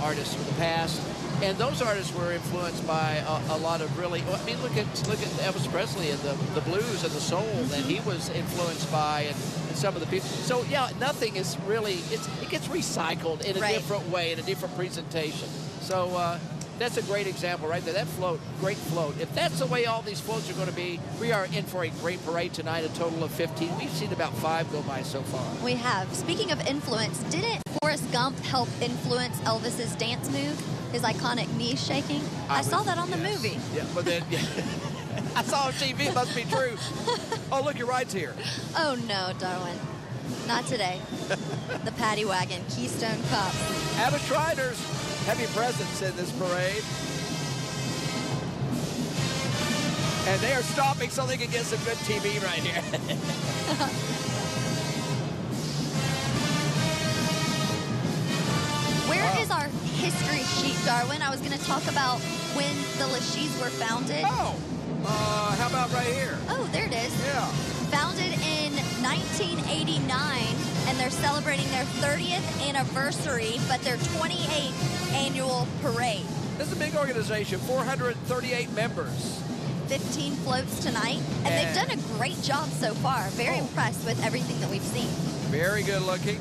artists from the past. And those artists were influenced by a lot of really, I mean, look at Elvis Presley and the blues and the soul that he was influenced by, and some of the people. So yeah, nothing is really, it gets recycled in a different way, in a different presentation. So that's a great example right there. That float, great float. If that's the way all these floats are going to be, we are in for a great parade tonight, a total of 15. We've seen about 5 go by so far. We have. Speaking of influence, didn't Forrest Gump help influence Elvis's dance move? His iconic knee shaking. I saw that on the movie. Yeah, but then I saw on TV. It must be true. Oh, look, your ride's here. Oh no, Darwin, not today. The paddy wagon, Keystone Cup. Abbott Shriners, heavy presence in this parade, and they are stopping so they can get some good TV right here. Where is our history sheet, Darwin? I was going to talk about when the LaShe's were founded. Oh, how about right here? Oh, there it is. Yeah. Founded in 1989, and they're celebrating their 30th anniversary, but their 28th annual parade. This is a big organization, 438 members. 15 floats tonight, and they've done a great job so far. Very impressed with everything that we've seen. Very good looking.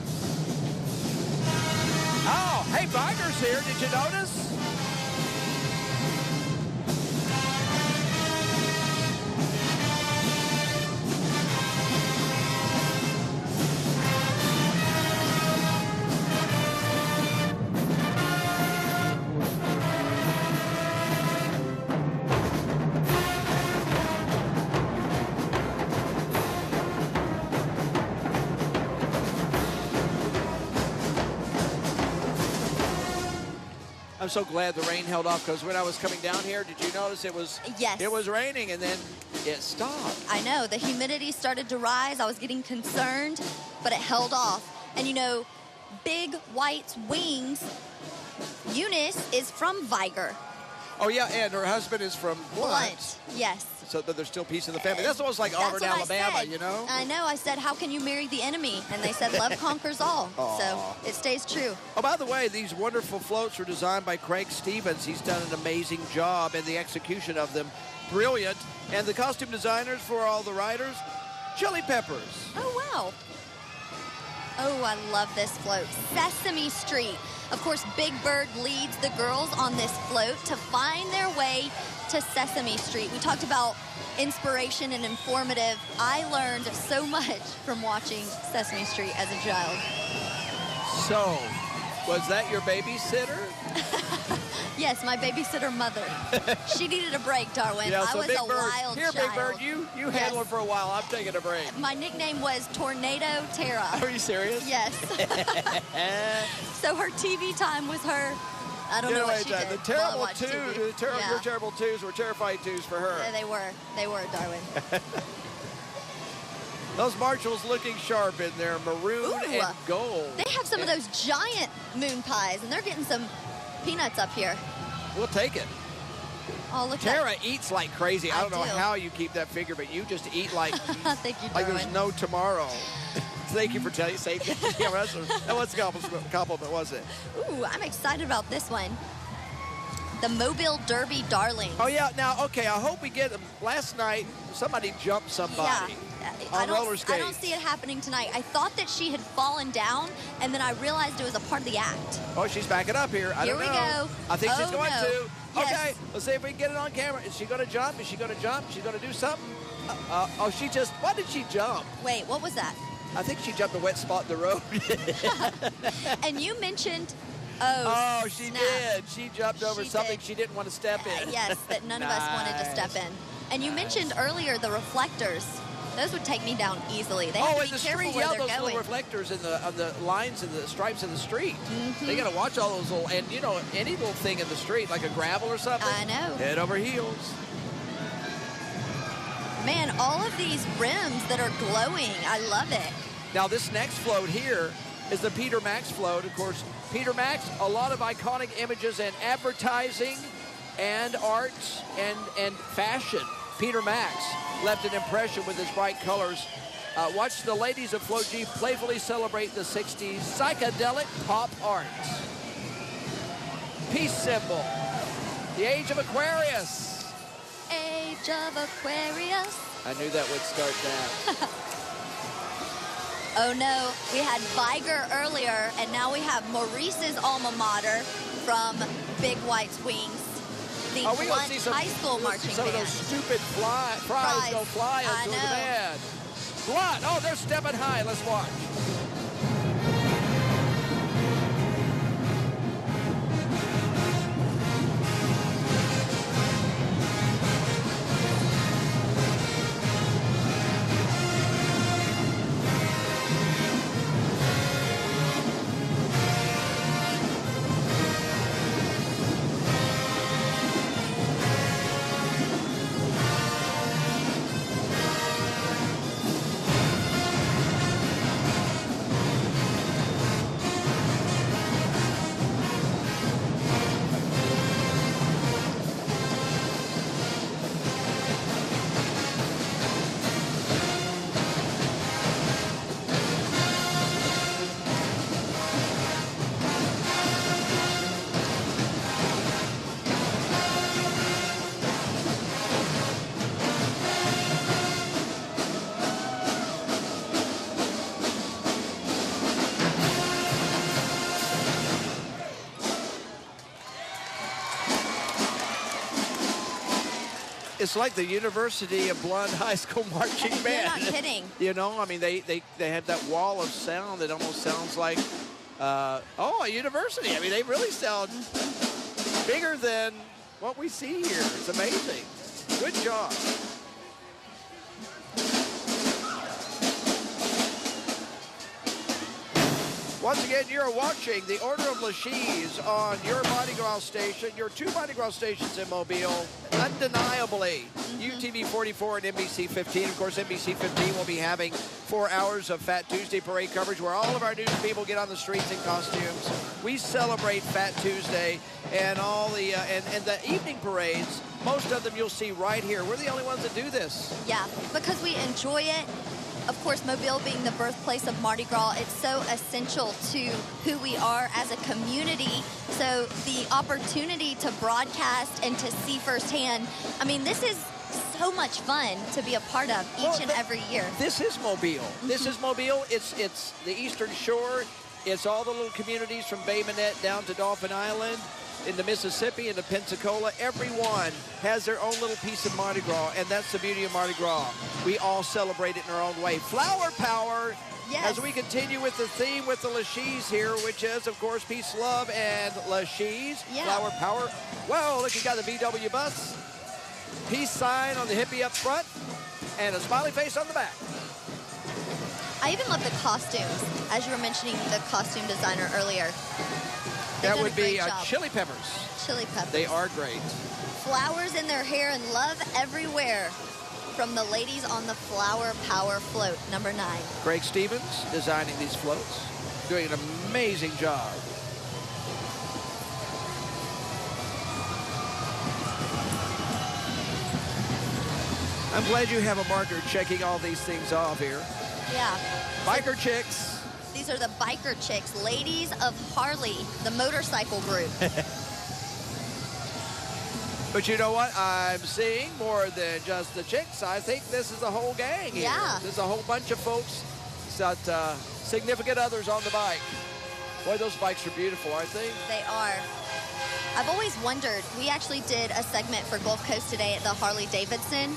Oh, hey, Viger's here. Did you notice? I'm so glad the rain held off, because when I was coming down here, did you notice it was raining and then it stopped? I know. The humidity started to rise. I was getting concerned, but it held off. And you know, Big White's wings, Eunice is from Viger. Oh yeah, and her husband is from Blunt. Yes. So that there's still peace in the family. That's almost like Auburn, Alabama, you know? I know. I said, how can you marry the enemy? And they said, love conquers all. So it stays true. Oh, by the way, these wonderful floats were designed by Craig Stevens. He's done an amazing job in the execution of them. Brilliant. And the costume designers for all the riders, Chili Peppers. Oh, wow. Oh, I love this float. Sesame Street. Of course, Big Bird leads the girls on this float to find their way to Sesame Street. We talked about inspiration and informative. I learned so much from watching Sesame Street as a child. So, was that your babysitter? Yes, my babysitter mother. She needed a break, Darwin. Yeah, so I was Big a Bird, wild here, child. Big Bird, you handle it for a while. I'm taking a break. My nickname was Tornado Tara. Are you serious? Yes. So her TV time was her. I don't know what she did. The terrible your terrible twos were terrifying twos for her. Yeah, they were, Darwin. Those Marshalls looking sharp in their maroon and gold. They have some of those giant moon pies, and they're getting some peanuts up here. We'll take it. Oh, look. Tara eats like crazy. I don't know how you keep that figure, but you just eat like Thank you, like Darwin. there's no tomorrow. Thank you for telling me. Yeah, that was a compliment, wasn't it? Ooh, I'm excited about this one. The Mobile Derby Darlings. Oh, yeah. Now, okay, I hope we get them. Last night, somebody jumped somebody on roller skates. I don't see it happening tonight. I thought that she had fallen down, and then I realized it was a part of the act. Oh, she's backing up here. I don't know. Here we go. I think she's going to. Yes. Okay, let's see if we can get it on camera. Is she going to jump? Is she going to jump? She's going to do something? Oh, she just, why did she jump? Wait, what was that? I think she jumped a wet spot in the road. And you mentioned, she did. She jumped over something she didn't want to step in. Yes, that none of us wanted to step in. And you mentioned earlier the reflectors. Those would take me down easily. They have to be careful where they're those going. little reflectors on the lines and the stripes in the street. They got to watch all those little, and you know, any little thing in the street, like a gravel or something. I know. Head over heels. Man, all of these rims that are glowing, I love it. Now, this next float here is the Peter Max float. Of course, Peter Max, a lot of iconic images in advertising and art and fashion. Peter Max left an impression with his bright colors Watch the ladies of Float G playfully celebrate the 60s psychedelic pop art. Peace symbol. The age of Aquarius. Age of Aquarius. I knew that would start that. Oh no, we had Viger earlier, and now we have Maurice's alma mater from Big White's Wings. The Blunt High School marching some band. Of those stupid fries go fly onto the band. Blunt, oh, they're stepping high. Let's watch. It's like the University of Blunt High School marching band. You're not kidding. You know, I mean, they have that wall of sound that almost sounds like, a university. I mean, they really sound bigger than what we see here. It's amazing. Good job. Once again, you're watching the Order of LaShe's on your Mardi Gras station, your two Mardi Gras stations in Mobile, undeniably, UTV 44 and NBC 15. Of course, NBC 15 will be having 4 hours of Fat Tuesday parade coverage where all of our news people get on the streets in costumes. We celebrate Fat Tuesday and all the and the evening parades. Most of them you'll see right here. We're the only ones that do this. Yeah, because we enjoy it. Of course, Mobile being the birthplace of Mardi Gras, it's so essential to who we are as a community. So the opportunity to broadcast and to see firsthand, I mean, this is so much fun to be a part of each and every year. This is Mobile. This is Mobile. It's the Eastern Shore. It's all the little communities from Bay Minette down to Dauphin Island, into Mississippi, into Pensacola. Everyone has their own little piece of Mardi Gras, and that's the beauty of Mardi Gras. We all celebrate it in our own way. Flower power. Yes. As we continue with the theme with the LaShe's here, which is, of course, peace, love, and LaShe's. Yeah. Flower power. Whoa, look, you got the VW bus. Peace sign on the hippie up front, and a smiley face on the back. I even love the costumes, as you were mentioning the costume designer earlier. That would be Chili Peppers. Chili Peppers. They are great. Flowers in their hair and love everywhere from the ladies on the Flower Power float, number 9. Craig Stevens designing these floats, doing an amazing job. I'm glad you have a marker checking all these things off here. Yeah. Biker chicks. These are the Biker Chicks, ladies of Harley, the motorcycle group. But you know what? I'm seeing more than just the chicks. I think this is a whole gang here. Yeah. There's a whole bunch of folks. Got significant others on the bike. Boy, those bikes are beautiful, aren't they? They are. I've always wondered, we actually did a segment for Gulf Coast today at the Harley Davidson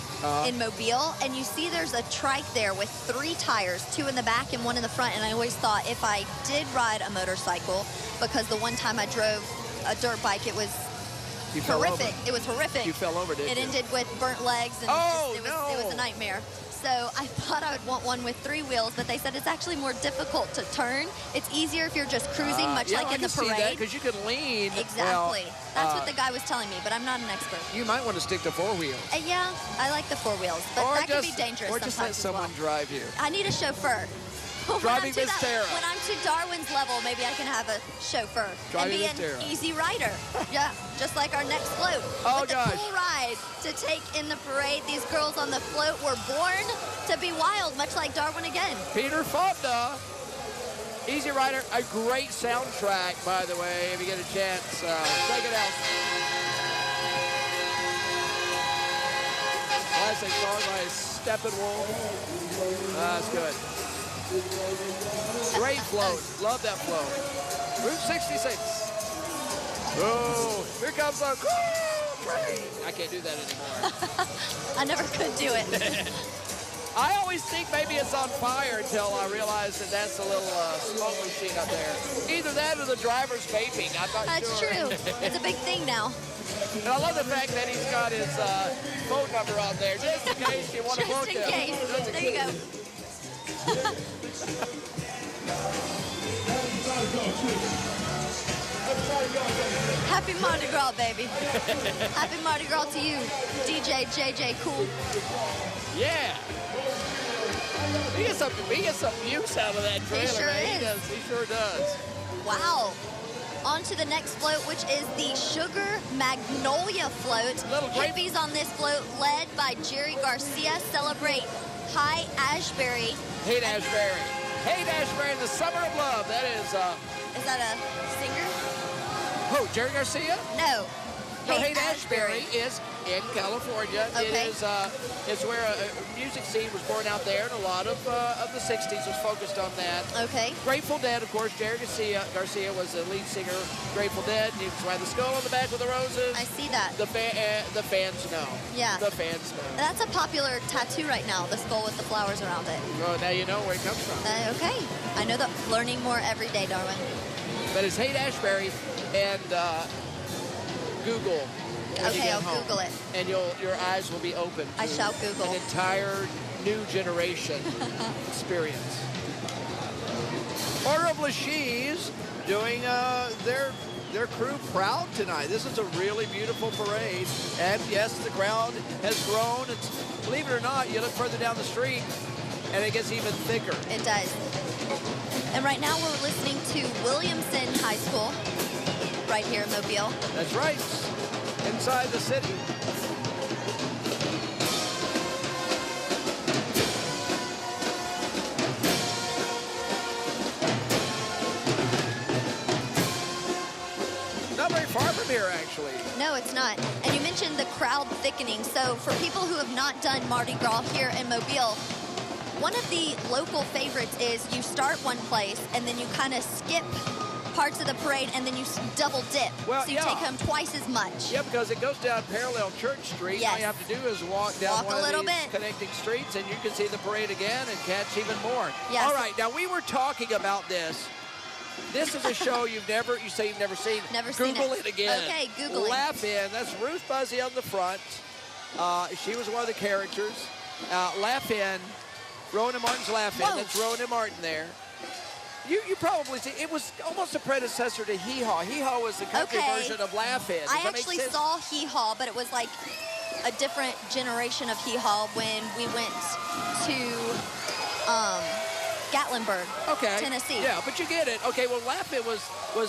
in Mobile, and you see there's a trike there with 3 tires, 2 in the back and 1 in the front, and I always thought if I did ride a motorcycle, because the one time I drove a dirt bike, it was horrific. It was horrific. You fell over, didn't you? It ended with burnt legs, and it was a nightmare. So I thought I would want one with 3 wheels, but they said it's actually more difficult to turn. It's easier if you're just cruising, much like in the parade. Because you can lean. Exactly. That's what the guy was telling me, but I'm not an expert. You might want to stick to 4 wheels. Yeah, I like the 4 wheels, but that can be dangerous Or just let sometimes as well. someone drive you. I need a chauffeur. Driving Miss Tara. When I'm to Darwin's level, maybe I can have a chauffeur Driving and be Miss Tara. an easy rider. Yeah, just like our next float. Oh, With the gosh. cool ride to take in the parade. These girls on the float were born to be wild, much like Darwin again. Peter Fonda. Easy Rider, a great soundtrack, by the way, if you get a chance. Check it out. Classic song by Steppenwolf. That's good. Great float. Love that float. Route 66. Oh, here comes the train. I can't do that anymore. I never could do it. I always think maybe it's on fire until I realize that that's a little smoke machine up there. Either that or the driver's vaping. I'm not That's sure. true. It's a big thing now. And I love the fact that he's got his phone number on there, just in case you want to book him. Just in case. There you go. Happy Mardi Gras, baby. Happy Mardi Gras to you, DJ JJ Cool. Yeah. He gets some use out of that trailer. He sure is. He sure does. Wow. On to the next float, which is the Sugar Magnolia float. Hippies on this float, led by Jerry Garcia, celebrate High Ashbury. Haight Ashbury. Haight Ashbury in the Summer of Love. That is... Is that a singer? Who, Jerry Garcia? No. No, Haight Ashbury is in California. Okay. It's where a music scene was born out there, and a lot of the 60s was focused on that. Okay. Grateful Dead, of course. Jerry Garcia was the lead singer of Grateful Dead. He was the skull on the back with the roses. I see that. The fans know. Yeah. The fans know. That's a popular tattoo right now, the skull with the flowers around it. Well, now you know where it comes from. Okay. I know that. Learning more every day, Darwin. But it's Haight Ashbury, and Google. Okay, I'll Google it. And your eyes will be open. I shall Google. An entire new generation experience. Order of LaShe's doing their crew proud tonight. This is a really beautiful parade. And yes, the crowd has grown. Believe it or not, you look further down the street and it gets even thicker. It does. And right now we're listening to Williamson High School right here in Mobile. That's right. Inside the city. Not very far from here, actually. No, it's not. And you mentioned the crowd thickening. So for people who have not done Mardi Gras here in Mobile, one of the local favorites is you start one place and then you kind of skip parts of the parade and then you double dip. Well, so you take home twice as much. Yeah, because it goes down parallel Church Street. Yes. All you have to do is walk down one of these connecting streets and you can see the parade again and catch even more. Yes. All right, now we were talking about this. This is a show you say you've never seen. Never seen Google it again. Okay, Google it. Laugh In. That's Ruth Buzzy on the front. She was one of the characters. Laugh In. Rowan and Martin's Laugh In. That's Rowan and Martin there. You probably see, it was almost a predecessor to Hee Haw. Hee Haw was the country version of Laugh In. I actually saw Hee Haw, but it was like a different generation of Hee Haw when we went to Gatlinburg, Tennessee. Yeah, but you get it. Okay, well, Laugh In was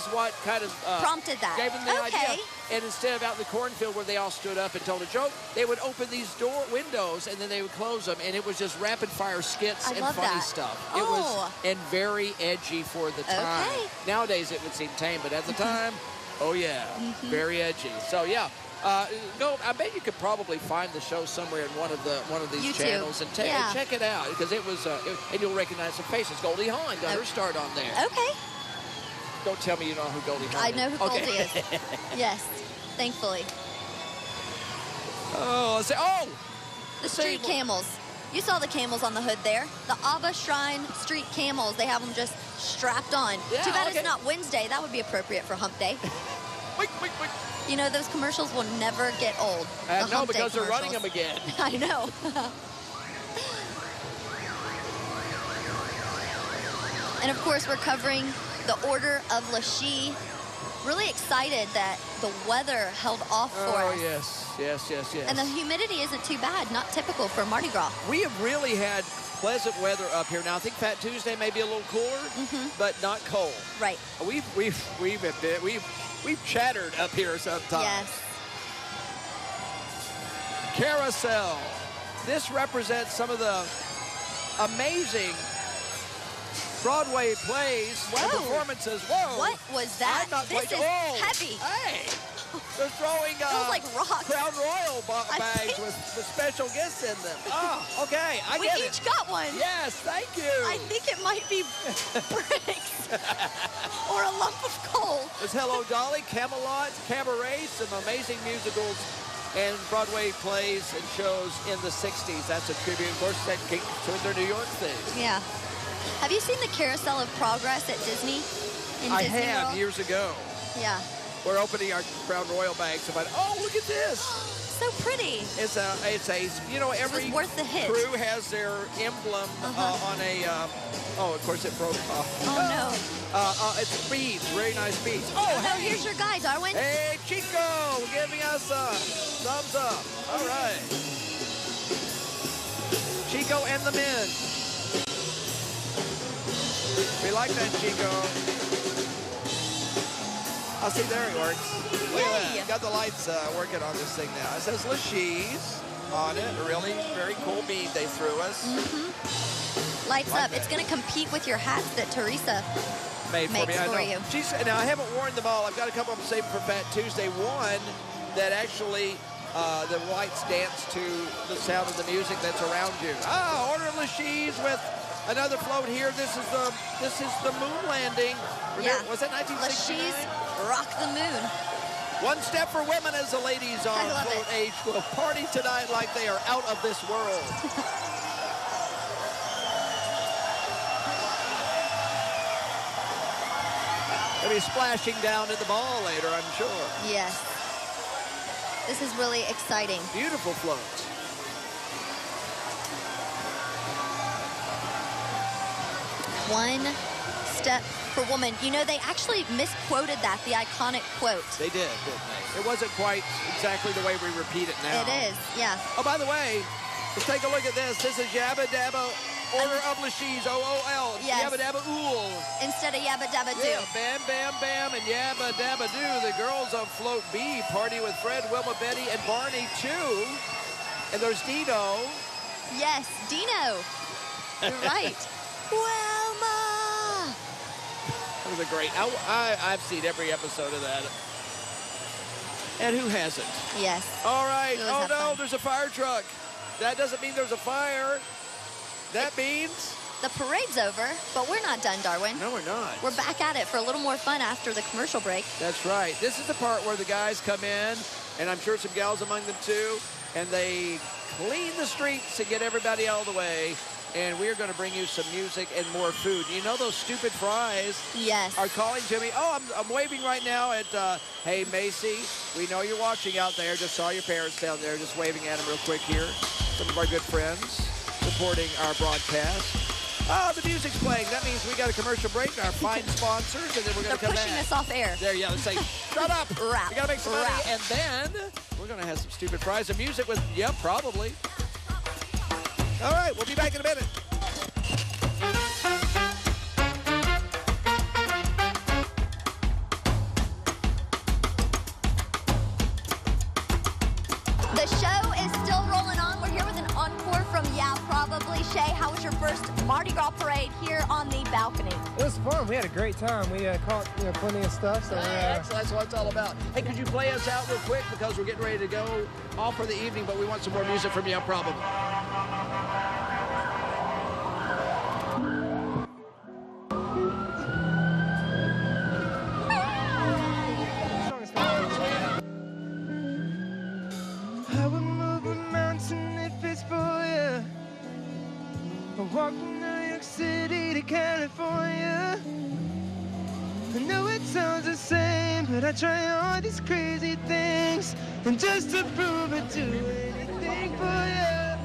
what kind of prompted that. Gave them the idea. And instead of out in the cornfield where they all stood up and told a joke, they would open these windows and then they would close them, and it was just rapid fire skits and funny stuff. It was and very edgy for the time. Nowadays it would seem tame, but at the time, oh yeah, very edgy. So yeah. I bet you could probably find the show somewhere in one of these YouTube channels and check it out, because it was and you'll recognize the faces. Goldie Hawn got her start on there. Okay. Don't tell me you know who Goldie Hawn is. I know who Goldie is. Yes, thankfully. The street camels. You saw the camels on the hood there. The Abba Shrine street camels. They have them just strapped on. Yeah, Too bad it's not Wednesday. That would be appropriate for Hump Day. You know, those commercials will never get old. No, because they're running them again. I know. And of course, we're covering the Order of LaShe's. Really excited that the weather held off for us. Oh, yes. yes, yes, yes. And the humidity isn't too bad, not typical for Mardi Gras. We have really had pleasant weather up here. Now, I think Fat Tuesday may be a little cooler, but not cold. Right. We've chattered up here sometimes. Yes. Carousel. This represents some of the amazing Broadway plays and performances. Whoa. What was that? I'm not this quite, is heavy. Hey. They're throwing Feels like rocks. Crown Royal bags with special gifts in them. Oh, okay. We each got one. Yes, thank you. I think it might be bricks or a lump of coal. There's Hello Dolly, Camelot, Cabaret, some amazing musicals and Broadway plays and shows in the 60s. That's a tribute, of course, that came to their New York thing. Yeah. Have you seen the Carousel of Progress at Disney? I have, years ago. Yeah. We're opening our Crown Royal bags. Oh, look at this. So pretty. It's a, you know, every worth the hit. crew has their emblem on a, oh, of course it broke off. Oh, no. It's beads, very nice beads. Oh, hey. Here's your guy, Darwin. Hey, Chico, giving us a thumbs up. All right. Chico and the men. We like that, Chico. Oh, see, there it works. Look at that. Got the lights working on this thing now. It says LaShe's on it. A really very cool bead they threw us. Lights up. It's going to compete with your hats that Teresa makes for you. Now, I haven't worn them all. I've got a couple of them saved for Fat Tuesday. One that actually the lights dance to the sound of the music that's around you. Order LaShe's with another float here. This is the moon landing. Was that 1969? LaShe's rock the moon. One step for women as the ladies on float age will party tonight like they are out of this world. They'll be splashing down in the ball later, I'm sure. Yes. This is really exciting. Beautiful float. One step for woman. You know, they actually misquoted that, the iconic quote. They did, didn't they? It wasn't quite exactly the way we repeat it now. It is, yeah. Oh, by the way, let's take a look at this. This is Yabba Dabba, Order of LaShe's, OOL. Yes. Yabba Dabba Ool. Instead of Yabba Dabba Do. Yeah, Bam Bam Bam and Yabba Dabba Do. The girls on Float B party with Fred, Wilma, Betty, and Barney, too. And there's Dino. Yes, Dino. You're right. Wilma! That was a great... I've seen every episode of that. And who hasn't? Yes. All right. Oh, no, there's a fire truck. That doesn't mean there's a fire. That means... The parade's over, but we're not done, Darwin. No, we're not. We're back at it for a little more fun after the commercial break. That's right. This is the part where the guys come in, and I'm sure some gals among them too, and they clean the streets and get everybody out of the way. And we're going to bring you some music and more food. You know those stupid fries? Yes. Are calling Jimmy. Oh, I'm waving right now at, hey, Macy, we know you're watching out there. Just saw your parents down there. Just waving at them real quick here. Some of our good friends supporting our broadcast. Oh, the music's playing. That means we got a commercial break, our fine sponsors, and then we're going to come back. They're pushing us off air. There, yeah, let's say, shut up. Rap. We got to make some money. And then we're going to have some stupid fries and music with, yep, probably. All right, we'll be back in a minute. The show is still rolling on. We're here with an encore from Yeah, Probably. Shay, how was your first Mardi Gras parade here on the balcony? It was fun. We had a great time. We caught plenty of stuff. So that's what it's all about. Hey, could you play us out real quick because we're getting ready to go off for the evening, but we want some more music from Yeah, Probably. I would move a mountain if it's for you. I walk from New York City to California. I know it sounds the same, but I try all these crazy things, and just to prove I'd do anything for you.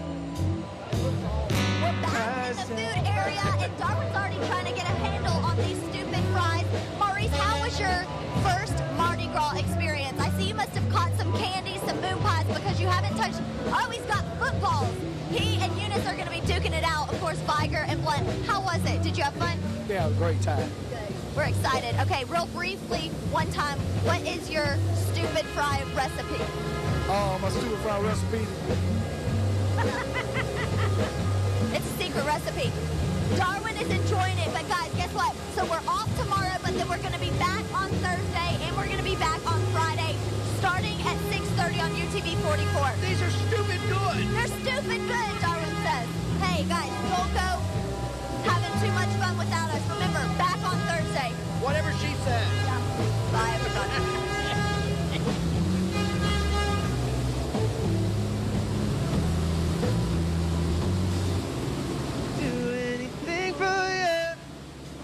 We're back in the food area, and Darwin's already trying to get a handle on these stupid fries. Maurice, how was your first Mardi Gras experience? I see you must have caught some candy, some moon pies. because you haven't touched. Oh, he's got footballs. He and Eunice are going to be duking it out. Of course, Viger and Blunt. How was it? Did you have fun? Yeah, it was a great time. Good. We're excited. Okay, real briefly, one time, what is your stupid fry recipe? My stupid fry recipe. It's a secret recipe. Darwin is enjoying it, but guys, guess what? So we're off tomorrow, but then we're going to be back on Thursday, and we're going to be back on Friday, starting at 6:30 on UTV 44. These are stupid good. They're stupid good, Darwin says. Hey, guys, don't go having too much fun without us. Remember,